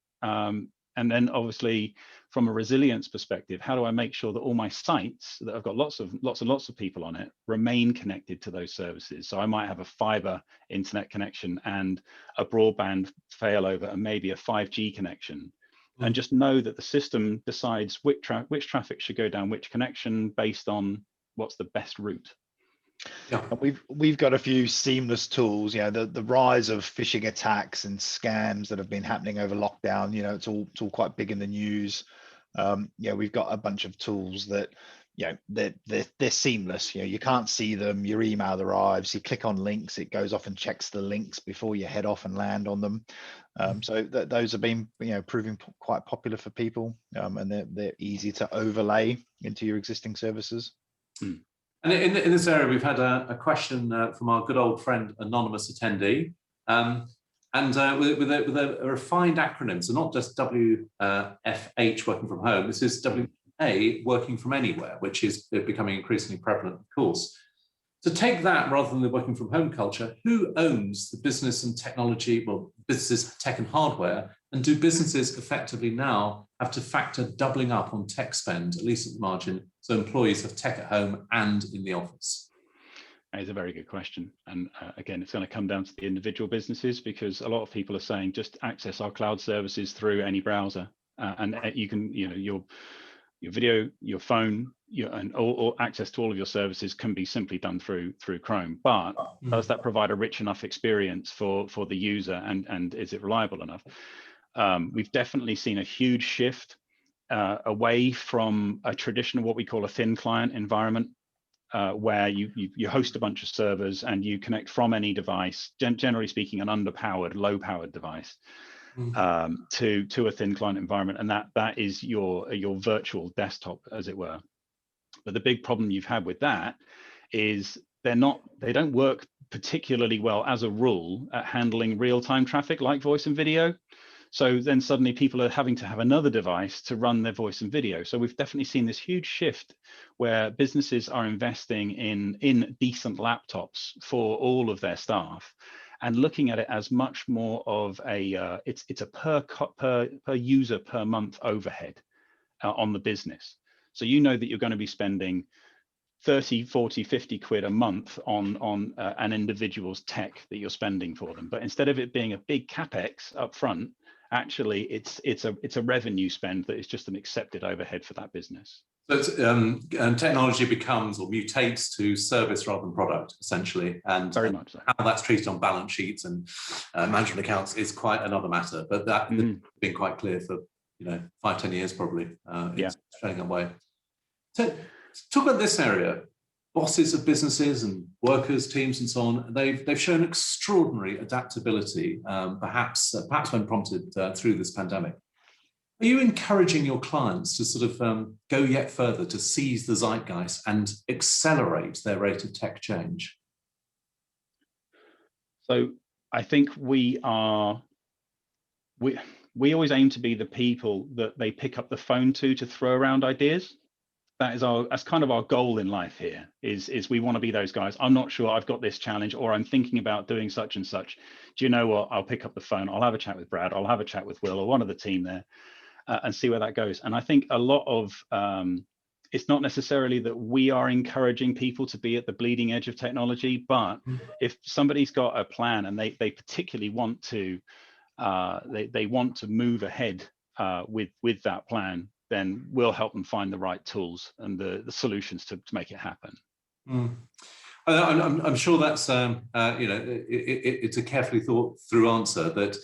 And then obviously from a resilience perspective, how do I make sure that all my sites that have got lots of people on it remain connected to those services? So I might have a fiber internet connection and a broadband failover and maybe a 5G connection, and just know that the system decides which traffic should go down which connection based on what's the best route. Yeah. We've got a few seamless tools. The rise of phishing attacks and scams that have been happening over lockdown. It's all quite big in the news. We've got a bunch of tools that they're seamless. You can't see them. Your email arrives. You click on links. It goes off and checks the links before you head off and land on them. So those have been proving quite popular for people, and they're easy to overlay into your existing services. And in this area, we've had a question from our good old friend, anonymous attendee, and with a refined acronym. So not just WFH, working from home. This is WA, working from anywhere, which is becoming increasingly prevalent, of course. To take that rather than the working from home culture, who owns the business and technology? Well, businesses, tech and hardware, and do businesses effectively now have to factor doubling up on tech spend, at least at the margin, so employees have tech at home and in the office? That is a very good question. And again, it's going to come down to the individual businesses, because a lot of people are saying just access our cloud services through any browser. and you can, your video, your phone, and all access to all of your services can be simply done through Chrome. But does that provide a rich enough experience for the user, and is it reliable enough? We've definitely seen a huge shift away from a traditional, what we call a thin client environment, where you host a bunch of servers and you connect from any device, generally speaking, an underpowered, low-powered device, to a thin client environment, and that is your virtual desktop, as it were. But the big problem you've had with that is they don't work particularly well as a rule at handling real-time traffic like voice and video. So then suddenly people are having to have another device to run their voice and video. So we've definitely seen this huge shift where businesses are investing in decent laptops for all of their staff, and looking at it as much more of a it's a per user per month overhead on the business. So you know that you're going to be spending 30, 40, 50 quid a month on an individual's tech that you're spending for them. But instead of it being a big capex up front, actually it's a revenue spend that is just an accepted overhead for that business. So it's, technology becomes or mutates to service rather than product, essentially, and very much so. How that's treated on balance sheets and management accounts is quite another matter. But that has been quite clear for 5-10 years probably. It's trending that way. So talk about this area. Bosses of businesses and workers, teams, and so on. They've shown extraordinary adaptability, perhaps when prompted through this pandemic. Are you encouraging your clients to sort of go yet further to seize the zeitgeist and accelerate their rate of tech change? So I think we always aim to be the people that they pick up the phone to throw around ideas. That's kind of our goal in life here, is we want to be those guys. I'm not sure, I've got this challenge, or I'm thinking about doing such and such. Do you know what? I'll pick up the phone, I'll have a chat with Brad, I'll have a chat with Will or one of the team there, and see where that goes. And I think a lot of, it's not necessarily that we are encouraging people to be at the bleeding edge of technology, but if somebody's got a plan and they particularly want to, they want to move ahead with that plan, then we'll help them find the right tools and the solutions to make it happen. I'm sure that's it's a carefully thought through answer that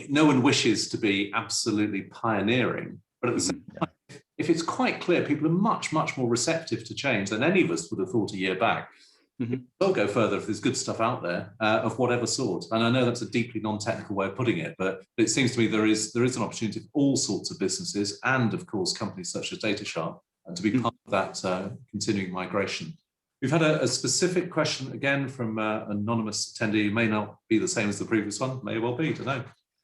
no one wishes to be absolutely pioneering, but at the same time, if it's quite clear people are much more receptive to change than any of us would have thought a year back. We'll go further if there's good stuff out there of whatever sort. And I know that's a deeply non-technical way of putting it, but it seems to me there is an opportunity for all sorts of businesses and, of course, companies such as Datasharp to be part of that continuing migration. We've had a specific question again from an anonymous attendee. It may not be the same as the previous one, may well be, I don't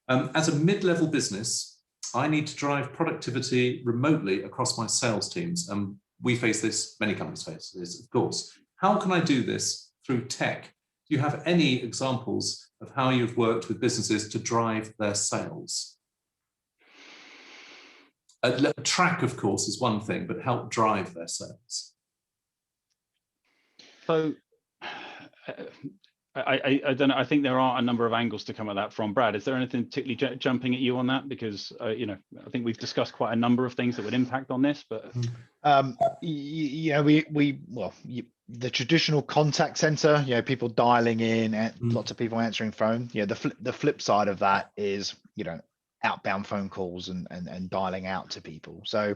know. As a mid-level business, I need to drive productivity remotely across my sales teams. We face this, many companies face this, of course. How can I do this through tech? Do you have any examples of how you've worked with businesses to drive their sales? Track, of course, is one thing, but help drive their sales. So I don't know. I think there are a number of angles to come at that from. Brad, is there anything particularly jumping at you on that? Because I think we've discussed quite a number of things that would impact on this. But the traditional contact center, people dialing in, lots of people answering phone. The flip side of that is outbound phone calls and dialing out to people. So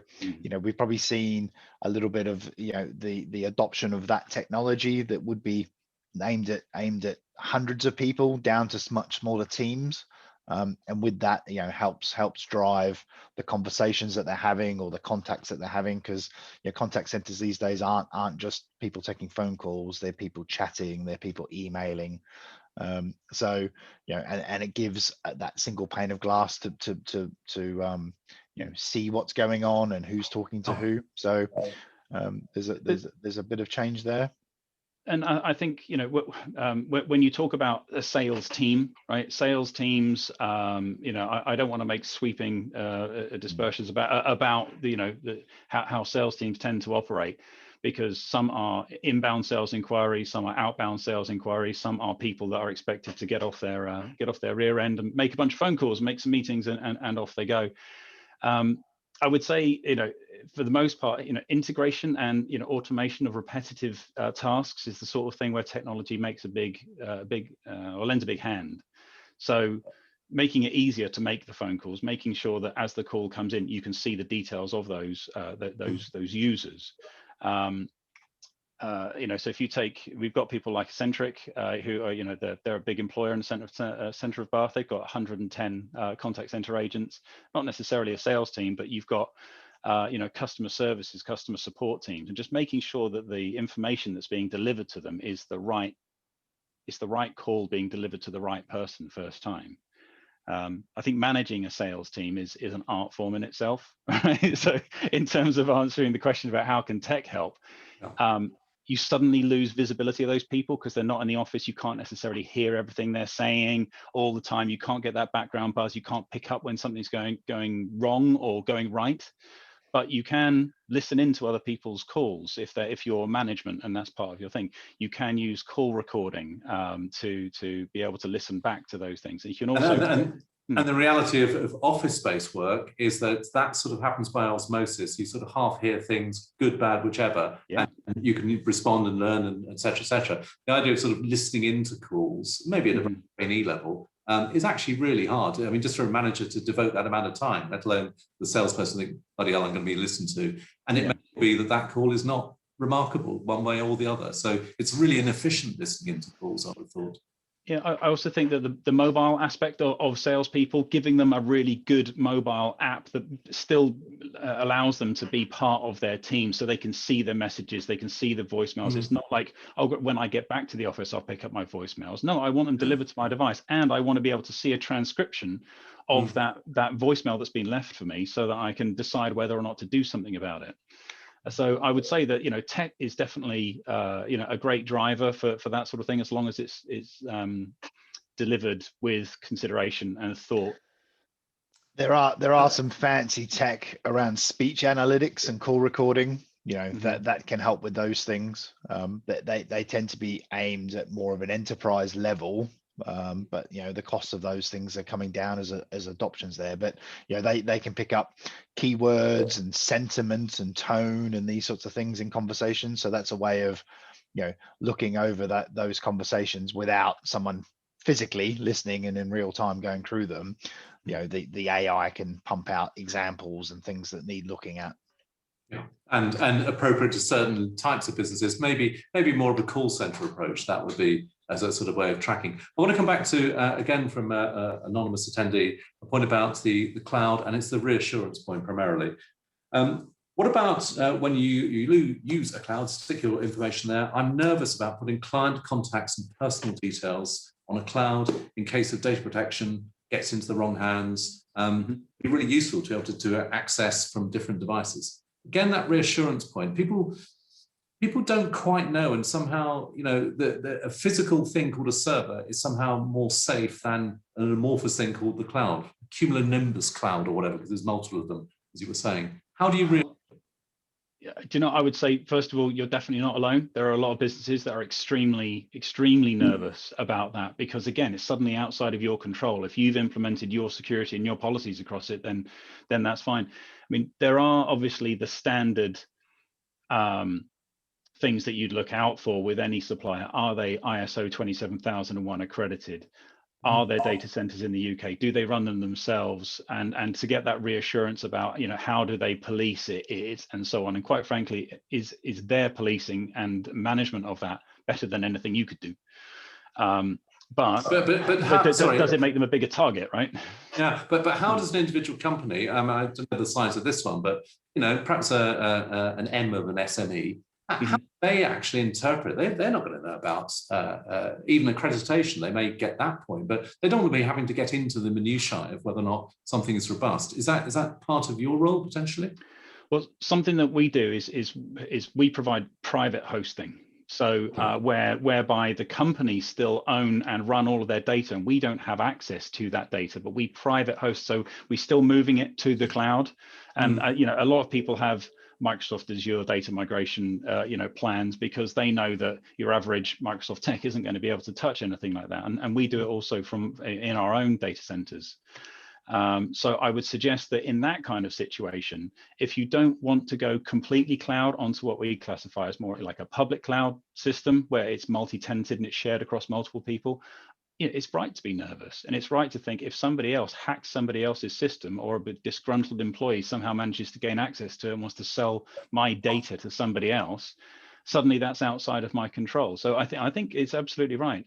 we've probably seen a little bit of the adoption of that technology that would be aimed at hundreds of people down to much smaller teams, and with that helps drive the conversations that they're having or the contacts that they're having, because contact centers these days aren't just people taking phone calls, they're people chatting, they're people emailing, so and it gives that single pane of glass to see what's going on and who's talking to who. So there's a bit of change there. And I think, when you talk about a sales team, right? Sales teams, I don't want to make sweeping dispersions about how sales teams tend to operate, because some are inbound sales inquiries, some are outbound sales inquiries, some are people that are expected to get off their rear end and make a bunch of phone calls, make some meetings, and off they go. I would say, for the most part, integration and automation of repetitive tasks is the sort of thing where technology makes a or lends a big hand. So making it easier to make the phone calls, making sure that as the call comes in, you can see the details of those users. So if you we've got people like Centric, who are, they're a big employer in the center of Bath. They've got 110 contact center agents, not necessarily a sales team, but you've got, customer services, customer support teams, and just making sure that the information that's being delivered to them is the right call being delivered to the right person first time. I think managing a sales team is an art form in itself, right? So in terms of answering the question about how can tech help, you suddenly lose visibility of those people because they're not in the office. You can't necessarily hear everything they're saying all the time. You can't get that background buzz. You can't pick up when something's going wrong or going right. But you can listen into other people's calls if you're management and that's part of your thing. You can use call recording to be able to listen back to those things. And you can also and the reality of office-based work is that sort of happens by osmosis. You sort of half hear things, good, bad, whichever, and you can respond and learn, and et cetera, et cetera. The idea of sort of listening into calls, maybe at a trainee level, is actually really hard. I mean, just for a manager to devote that amount of time, let alone the salesperson think, bloody hell, I'm going to be listened to. And it may be that call is not remarkable one way or the other. So it's really an efficient listening into calls, I would have thought. Yeah, I also think that the mobile aspect of salespeople, giving them a really good mobile app that still allows them to be part of their team, so they can see their messages, they can see the voicemails. It's not like, oh, when I get back to the office, I'll pick up my voicemails. No, I want them delivered to my device, and I want to be able to see a transcription of that voicemail that's been left for me, so that I can decide whether or not to do something about it. So I would say that tech is definitely a great driver for that sort of thing, as long as it's delivered with consideration and thought. There are some fancy tech around speech analytics and call recording, that can help with those things. But they tend to be aimed at more of an enterprise level. But the cost of those things are coming down as adoptions there. But they can pick up keywords and sentiment and tone and these sorts of things in conversations. So that's a way of looking over those conversations without someone physically listening and in real time going through them. The AI can pump out examples and things that need looking at. Yeah, and appropriate to certain types of businesses, maybe more of a call center approach. That would be as a sort of way of tracking. I want to come back to, again, from an anonymous attendee, a point about the cloud, and it's the reassurance point primarily. What about when you use a cloud, stick your information there? I'm nervous about putting client contacts and personal details on a cloud in case of data protection gets into the wrong hands. It'd be really useful to be able to access from different devices. Again, that reassurance point, people don't quite know, and somehow, a physical thing called a server is somehow more safe than an amorphous thing called the cloud, cumulonimbus cloud or whatever, because there's multiple of them, as you were saying. How do you I would say, first of all, you're definitely not alone. There are a lot of businesses that are extremely, extremely nervous about that, because again, it's suddenly outside of your control. If you've implemented your security and your policies across it, then that's fine. I mean, there are obviously the standard things that you'd look out for with any supplier. Are they ISO 27001 accredited? Are there data centers in the UK? Do they run them themselves? And to get that reassurance about, how do they police it and so on. And quite frankly, is their policing and management of that better than anything you could do? But does it make them a bigger target, right? Yeah, but how does an individual company, I don't know the size of this one, but perhaps an M of an SME, how do they actually interpret it? They're not going to know about even accreditation. They may get that point, but they don't want to be having to get into the minutiae of whether or not something is robust. Is that part of your role potentially? Well, something that we do is we provide private hosting. So whereby the companies still own and run all of their data, and we don't have access to that data, but we private host. So we're still moving it to the cloud. And a lot of people have Microsoft Azure data migration plans, because they know that your average Microsoft tech isn't going to be able to touch anything like that. And we do it also in our own data centers. So I would suggest that in that kind of situation, if you don't want to go completely cloud onto what we classify as more like a public cloud system where it's multi-tenanted and it's shared across multiple people, it's right to be nervous, and it's right to think if somebody else hacks somebody else's system, or a disgruntled employee somehow manages to gain access to it and wants to sell my data to somebody else, suddenly that's outside of my control. So I think it's absolutely right.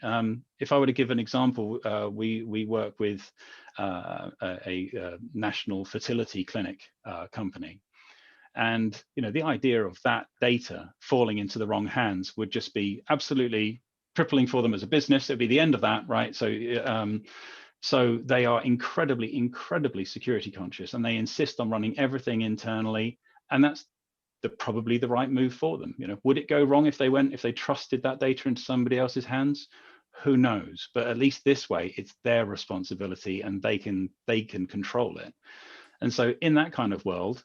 If I were to give an example, we work with a national fertility clinic company. And the idea of that data falling into the wrong hands would just be absolutely crippling for them as a business. It'd be the end of that, right? So they are incredibly security conscious, and they insist on running everything internally, and that's probably the right move for them. Would it go wrong if they trusted that data into somebody else's hands? Who knows? But at least this way, it's their responsibility, and they can control it. And so in that kind of world,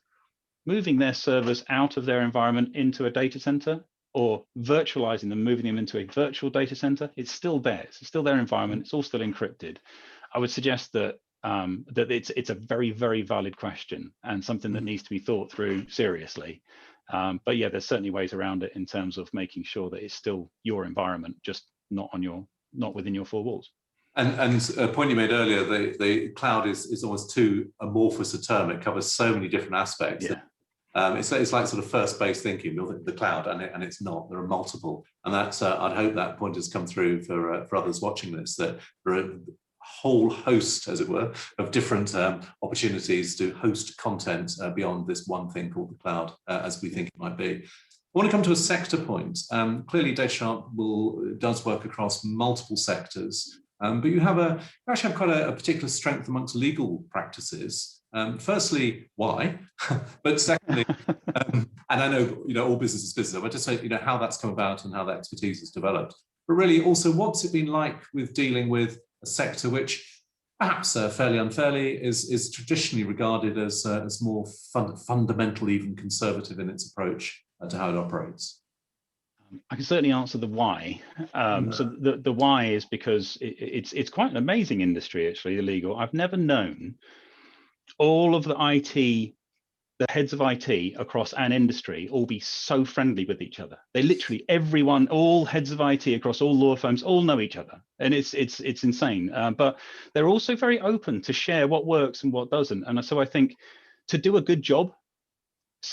moving their servers out of their environment into a data center, or virtualizing them, moving them into a virtual data center, it's still theirs. It's still their environment. It's all still encrypted. I would suggest that that it's a very, very valid question, and something that needs to be thought through seriously. But yeah, there's certainly ways around it in terms of making sure that it's still your environment, just not within your four walls. And a point you made earlier, the cloud is almost too amorphous a term. It covers so many different aspects. Yeah. It's like sort of first-base thinking, the cloud, and it's not. There are multiple, and that's. I'd hope that point has come through for others watching this, that there are a whole host, as it were, of different opportunities to host content beyond this one thing called the cloud, as we think it might be. I want to come to a sector point. Clearly, Datasharp does work across multiple sectors, but you actually have quite a particular strength amongst legal practices. Firstly, why? But secondly, and I know all business is business, but just say how that's come about and how that expertise has developed. But really, also, what's it been like with dealing with a sector which, perhaps fairly unfairly, is traditionally regarded as more fundamental, even conservative in its approach to how it operates? I can certainly answer the why. So the why is because it's quite an amazing industry, actually, the legal. I've never known all of the heads of IT across an industry all be so friendly with each other. They literally, all heads of IT across all law firms all know each other, and it's insane. But they're also very open to share what works and what doesn't. And so I think to do a good job,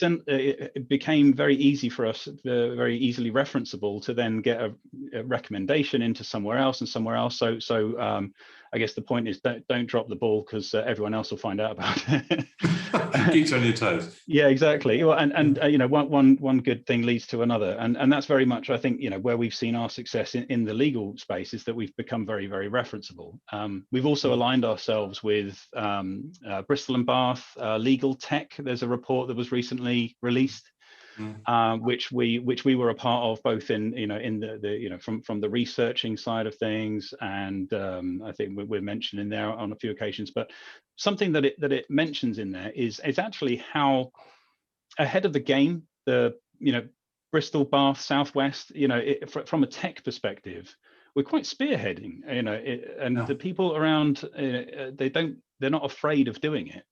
it became very easy for us, very easily referenceable, to then get a recommendation into somewhere else and somewhere else. So I guess the point is, don't drop the ball, because everyone else will find out about it. Keep on your toes. Yeah, exactly. Well, and one good thing leads to another, and that's very much, I think, where we've seen our success in the legal space, is that we've become very, very referenceable. We've also aligned ourselves with Bristol and Bath Legal Tech. There's a report that was recently released, which we were a part of, both in the from the researching side of things, and I think we're mentioned in there on a few occasions. But something that it mentions in there is actually how ahead of the game the Bristol, Bath, Southwest, from a tech perspective, we're quite spearheading, and the people around, they're not afraid of doing it.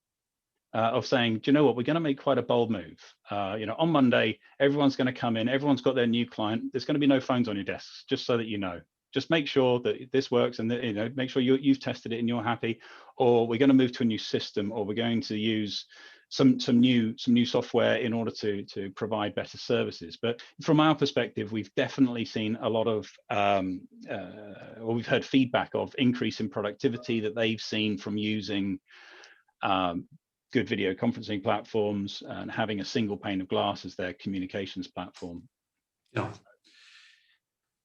Of saying, do you know what, we're going to make quite a bold move. On Monday, everyone's going to come in, everyone's got their new client. There's going to be no phones on your desks, just so that you know. Just make sure that this works, and that, make sure you've tested it and you're happy. Or we're going to move to a new system, or we're going to use some new software in order to provide better services. But from our perspective, we've definitely seen a lot of, or we've heard feedback of increase in productivity that they've seen from using good video conferencing platforms and having a single pane of glass as their communications platform. Yeah.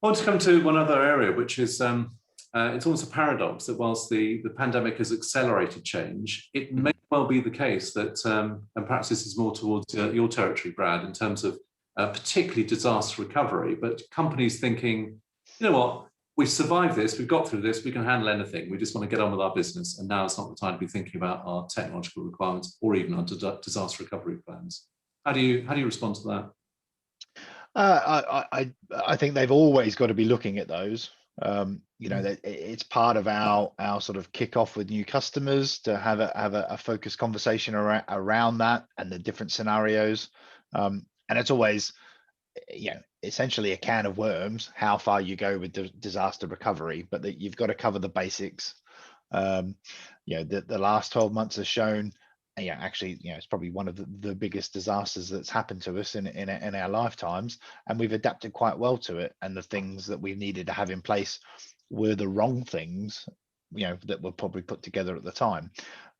I want to come to one other area, which is it's almost a paradox that whilst the pandemic has accelerated change, it may well be the case that, and perhaps this is more towards your territory, Brad, in terms of particularly disaster recovery, but companies thinking, you know what, we've survived this, we've got through this, we can handle anything, we just want to get on with our business, and now it's not the time to be thinking about our technological requirements or even our disaster recovery plans. How do you respond to that? I think they've always got to be looking at those. That it's part of our sort of kickoff with new customers to have a focused conversation around that and the different scenarios. And it's always, essentially a can of worms, how far you go with the disaster recovery, but that you've got to cover the basics. The last 12 months has shown, actually, it's probably one of the biggest disasters that's happened to us in our lifetimes, and we've adapted quite well to it. And the things that we needed to have in place were the wrong things, that were probably put together at the time.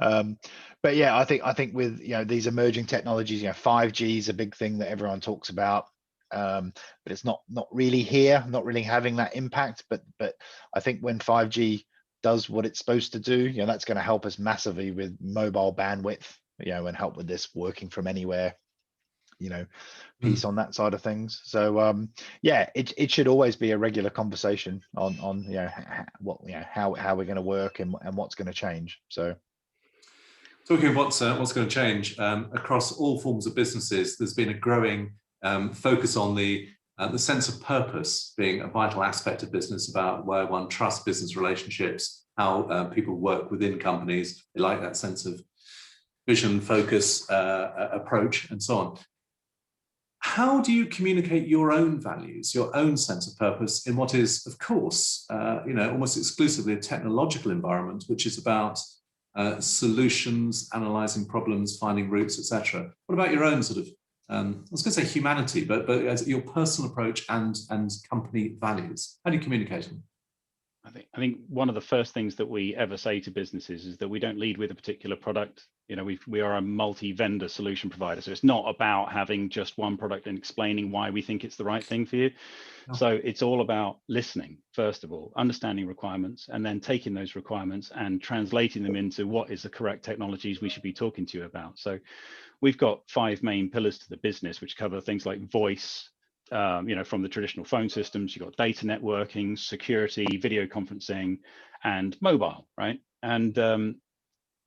But yeah, I think with these emerging technologies, 5G is a big thing that everyone talks about. But it's not really here, not really having that impact. But I think when 5G does what it's supposed to do, that's going to help us massively with mobile bandwidth, and help with this working from anywhere, piece on that side of things. So it should always be a regular conversation on how we're going to work and what's going to change. So talking of what's going to change across all forms of businesses, there's been a growing focus on the sense of purpose being a vital aspect of business, about where one trusts business relationships, how people work within companies. They like that sense of vision, focus, approach, and so on. How do you communicate your own values, your own sense of purpose in what is, of course, almost exclusively a technological environment, which is about solutions, analyzing problems, finding routes, etc.? What about your own sort of, I was going to say humanity, but as your personal approach and company values? How do you communicate them? I think one of the first things that we ever say to businesses is that we don't lead with a particular product. We are a multi-vendor solution provider, so it's not about having just one product and explaining why we think it's the right thing for you. Oh. So it's all about listening, first of all, understanding requirements, and then taking those requirements and translating them into what is the correct technologies we should be talking to you about. So we've got 5 main pillars to the business, which cover things like voice, from the traditional phone systems. You've got data networking, security, video conferencing, and mobile, right? And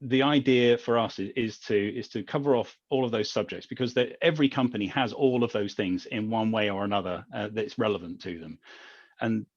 the idea for us is to cover off all of those subjects, because every company has all of those things in one way or another that's relevant to them. And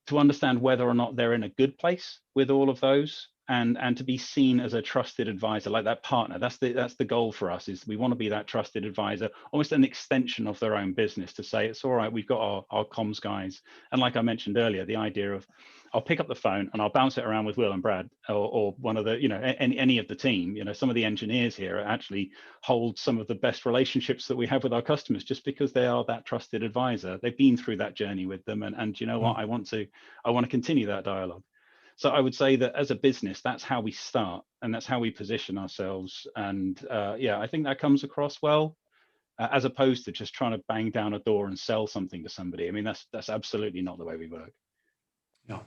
to understand whether or not they're in a good place with all of those, and to be seen as a trusted advisor, like that partner. That's the goal for us, is we want to be that trusted advisor, almost an extension of their own business, to say, it's all right, we've got our comms guys. And like I mentioned earlier, the idea of, I'll pick up the phone and I'll bounce it around with Will and Brad, or one of the, any of the team. Some of the engineers here actually hold some of the best relationships that we have with our customers, just because they are that trusted advisor. They've been through that journey with them, and you know what, I want to continue that dialogue. So I would say that as a business, that's how we start, and that's how we position ourselves. And I think that comes across well, as opposed to just trying to bang down a door and sell something to somebody. I mean, that's absolutely not the way we work. Yeah.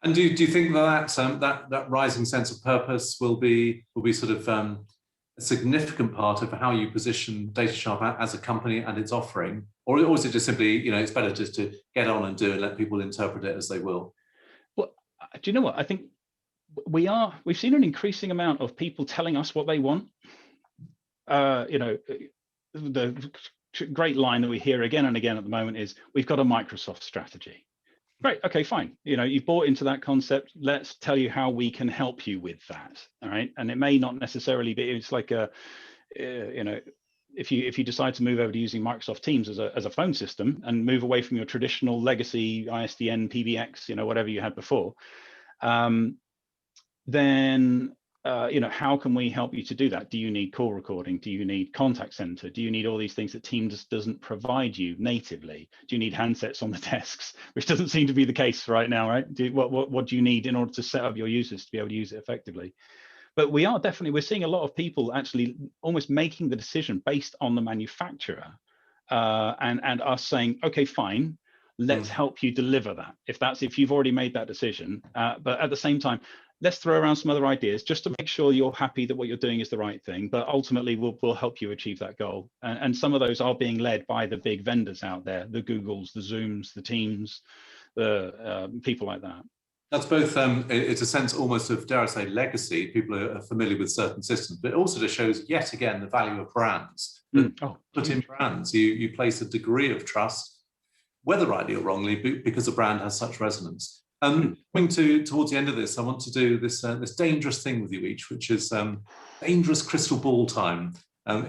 And do you think that rising sense of purpose will be sort of a significant part of how you position Datasharp as a company and its offering, or is it just simply, it's better just to get on and do and let people interpret it as they will? Well, do you know what? I think we've seen an increasing amount of people telling us what they want. The great line that we hear again and again at the moment is, we've got a Microsoft strategy. Great, okay, fine. You've bought into that concept. Let's tell you how we can help you with that. All right. And it may not necessarily be, it's like if you decide to move over to using Microsoft Teams as a phone system, and move away from your traditional legacy ISDN, PBX, whatever you had before, then how can we help you to do that? Do you need call recording? Do you need contact center? Do you need all these things that Teams doesn't provide you natively? Do you need handsets on the desks, which doesn't seem to be the case right now, right? What do you need in order to set up your users to be able to use it effectively? But we're seeing a lot of people actually almost making the decision based on the manufacturer, and us saying, okay, fine, let's help you deliver that, if you've already made that decision. But at the same time, let's throw around some other ideas just to make sure you're happy that what you're doing is the right thing. But ultimately, we'll help you achieve that goal. And some of those are being led by the big vendors out there, the Googles, the Zooms, the Teams, the people like that. That's both, it's a sense almost of, dare I say, legacy. People are familiar with certain systems, but it also just shows, yet again, the value of brands. Put in brands, you place a degree of trust whether rightly or wrongly, because a brand has such resonance. Coming towards the end of this, I want to do this dangerous thing with you each, which is dangerous crystal ball time.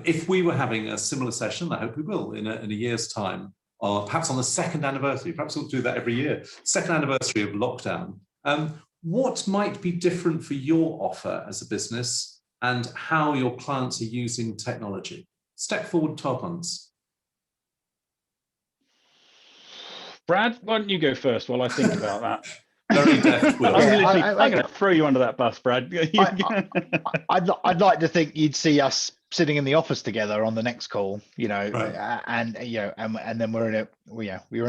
If we were having a similar session, I hope we will in a year's time, or perhaps on the second anniversary, perhaps we'll do that every year, second anniversary of lockdown, what might be different for your offer as a business and how your clients are using technology? Step forward 12 months. Brad, why don't you go first while I think about that? Very deft, Will. I'm going to throw you under that bus, Brad. I'd like to think you'd see us sitting in the office together on the next call, Right. and then we're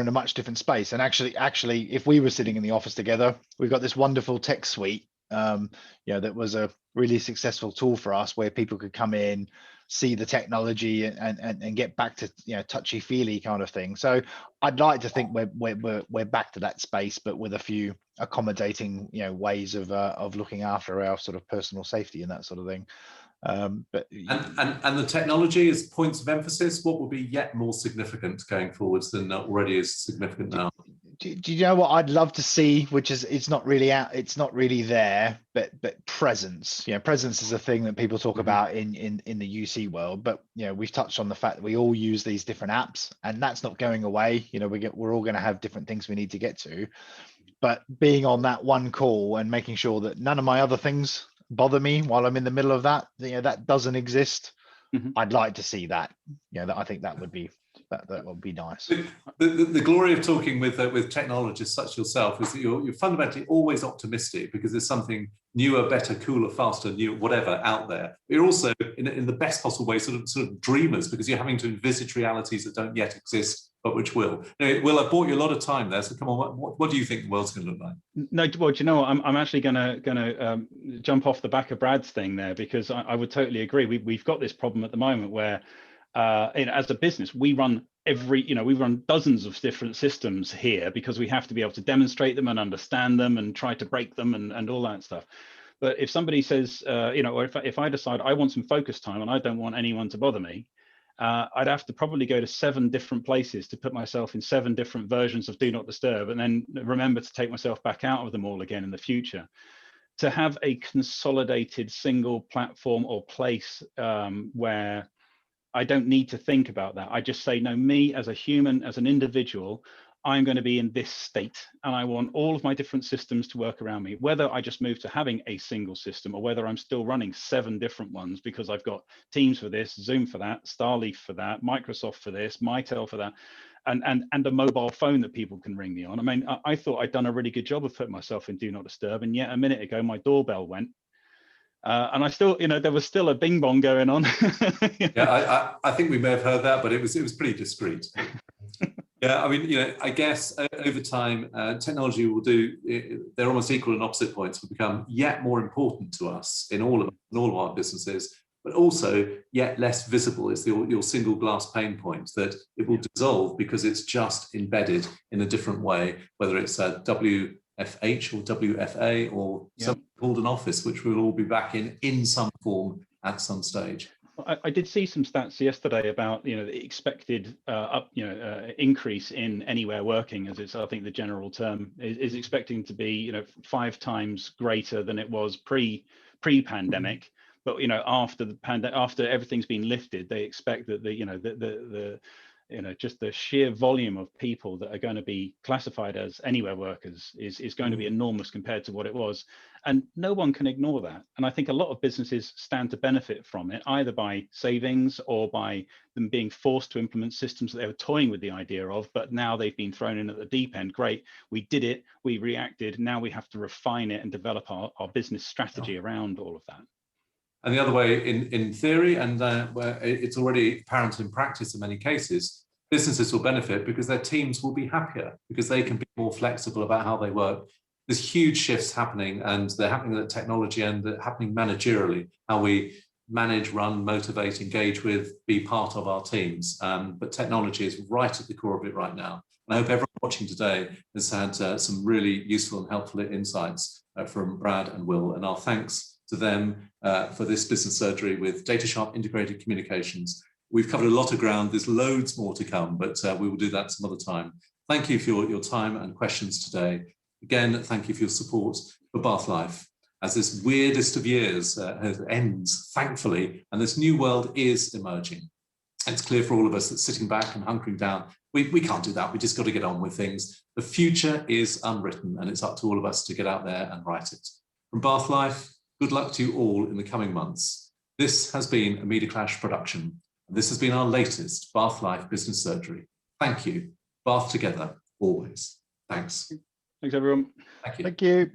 in a much different space. And actually, if we were sitting in the office together, we've got this wonderful tech suite, that was a really successful tool for us, where people could come in, see the technology, and get back to touchy-feely kind of thing. So I'd like to think we're back to that space, but with a few accommodating ways of looking after our sort of personal safety and that sort of thing. But and the technology as points of emphasis, what will be yet more significant going forwards than already is significant now? Do you know what I'd love to see, which is it's not really there, but presence. Presence is a thing that people talk about in the UC world, but we've touched on the fact that we all use these different apps, and that's not going away. We're all going to have different things we need to get to, but being on that one call and making sure that none of my other things bother me while I'm in the middle of that, that doesn't exist. I'd like to see that. I think that would be nice. The glory of talking with technologists such as yourself is that you're fundamentally always optimistic, because there's something newer, better, cooler, faster, new, whatever out there. But you're also in the best possible way sort of dreamers, because you're having to envisage realities that don't yet exist, but which will. Will, I bought you a lot of time there, so come on, what do you think the world's going to look like? No, well, do you know what? I'm actually going to jump off the back of Brad's thing there, because I would totally agree. We've got this problem at the moment where, as a business, we run we run dozens of different systems here, because we have to be able to demonstrate them and understand them and try to break them and all that stuff. But if somebody says, or if I decide I want some focus time and I don't want anyone to bother me, I'd have to probably go to 7 different places to put myself in 7 different versions of Do Not Disturb, and then remember to take myself back out of them all again in the future. To have a consolidated single platform or place where I don't need to think about that. I just say, no, me as a human, as an individual, I'm going to be in this state, and I want all of my different systems to work around me, whether I just move to having a single system or whether I'm still running 7 different ones, because I've got Teams for this, Zoom for that, Starleaf for that, Microsoft for this, Mitel for that, and a mobile phone that people can ring me on. I mean, I thought I'd done a really good job of putting myself in Do Not Disturb, and yet a minute ago, my doorbell went. And I still, there was still a bing bong going on. Yeah, I think we may have heard that, but it was pretty discreet. Yeah, I mean, I guess over time, technology will they're almost equal and opposite points, will become yet more important to us in all of our businesses, but also yet less visible is your single glass pain point, that it will dissolve because it's just embedded in a different way, whether it's WFH or WFA or something called an office, which we'll all be back in some form at some stage. I did see some stats yesterday about the expected increase in anywhere working, as it's I think the general term is expecting to be 5 times greater than it was pre-pandemic. But after everything's been lifted, they expect that just the sheer volume of people that are going to be classified as anywhere workers is going to be enormous compared to what it was. And no one can ignore that. And I think a lot of businesses stand to benefit from it, either by savings or by them being forced to implement systems that they were toying with the idea of, but now they've been thrown in at the deep end. Great, we did it, we reacted, now we have to refine it and develop our business strategy around all of that. And the other way, in theory, and where it's already apparent in practice in many cases, businesses will benefit because their teams will be happier, because they can be more flexible about how they work. There's huge shifts happening, and they're happening at technology and they're happening managerially, how we manage, run, motivate, engage with, be part of our teams. But technology is right at the core of it right now. And I hope everyone watching today has had some really useful and helpful insights from Brad and Will, and our thanks to them for this business surgery with Datasharp Integrated Communications. We've covered a lot of ground. There's loads more to come, but we will do that some other time. Thank you for your time and questions today. Again, thank you for your support for Bath Life. As this weirdest of years ends, thankfully, and this new world is emerging. It's clear for all of us that sitting back and hunkering down, we can't do that. We just got to get on with things. The future is unwritten, and it's up to all of us to get out there and write it. From Bath Life, good luck to you all in the coming months. This has been a Media Clash production, and this has been our latest Bath Life Business Surgery. Thank you. Bath together, always. Thanks. Thanks, everyone. Thank you. Thank you.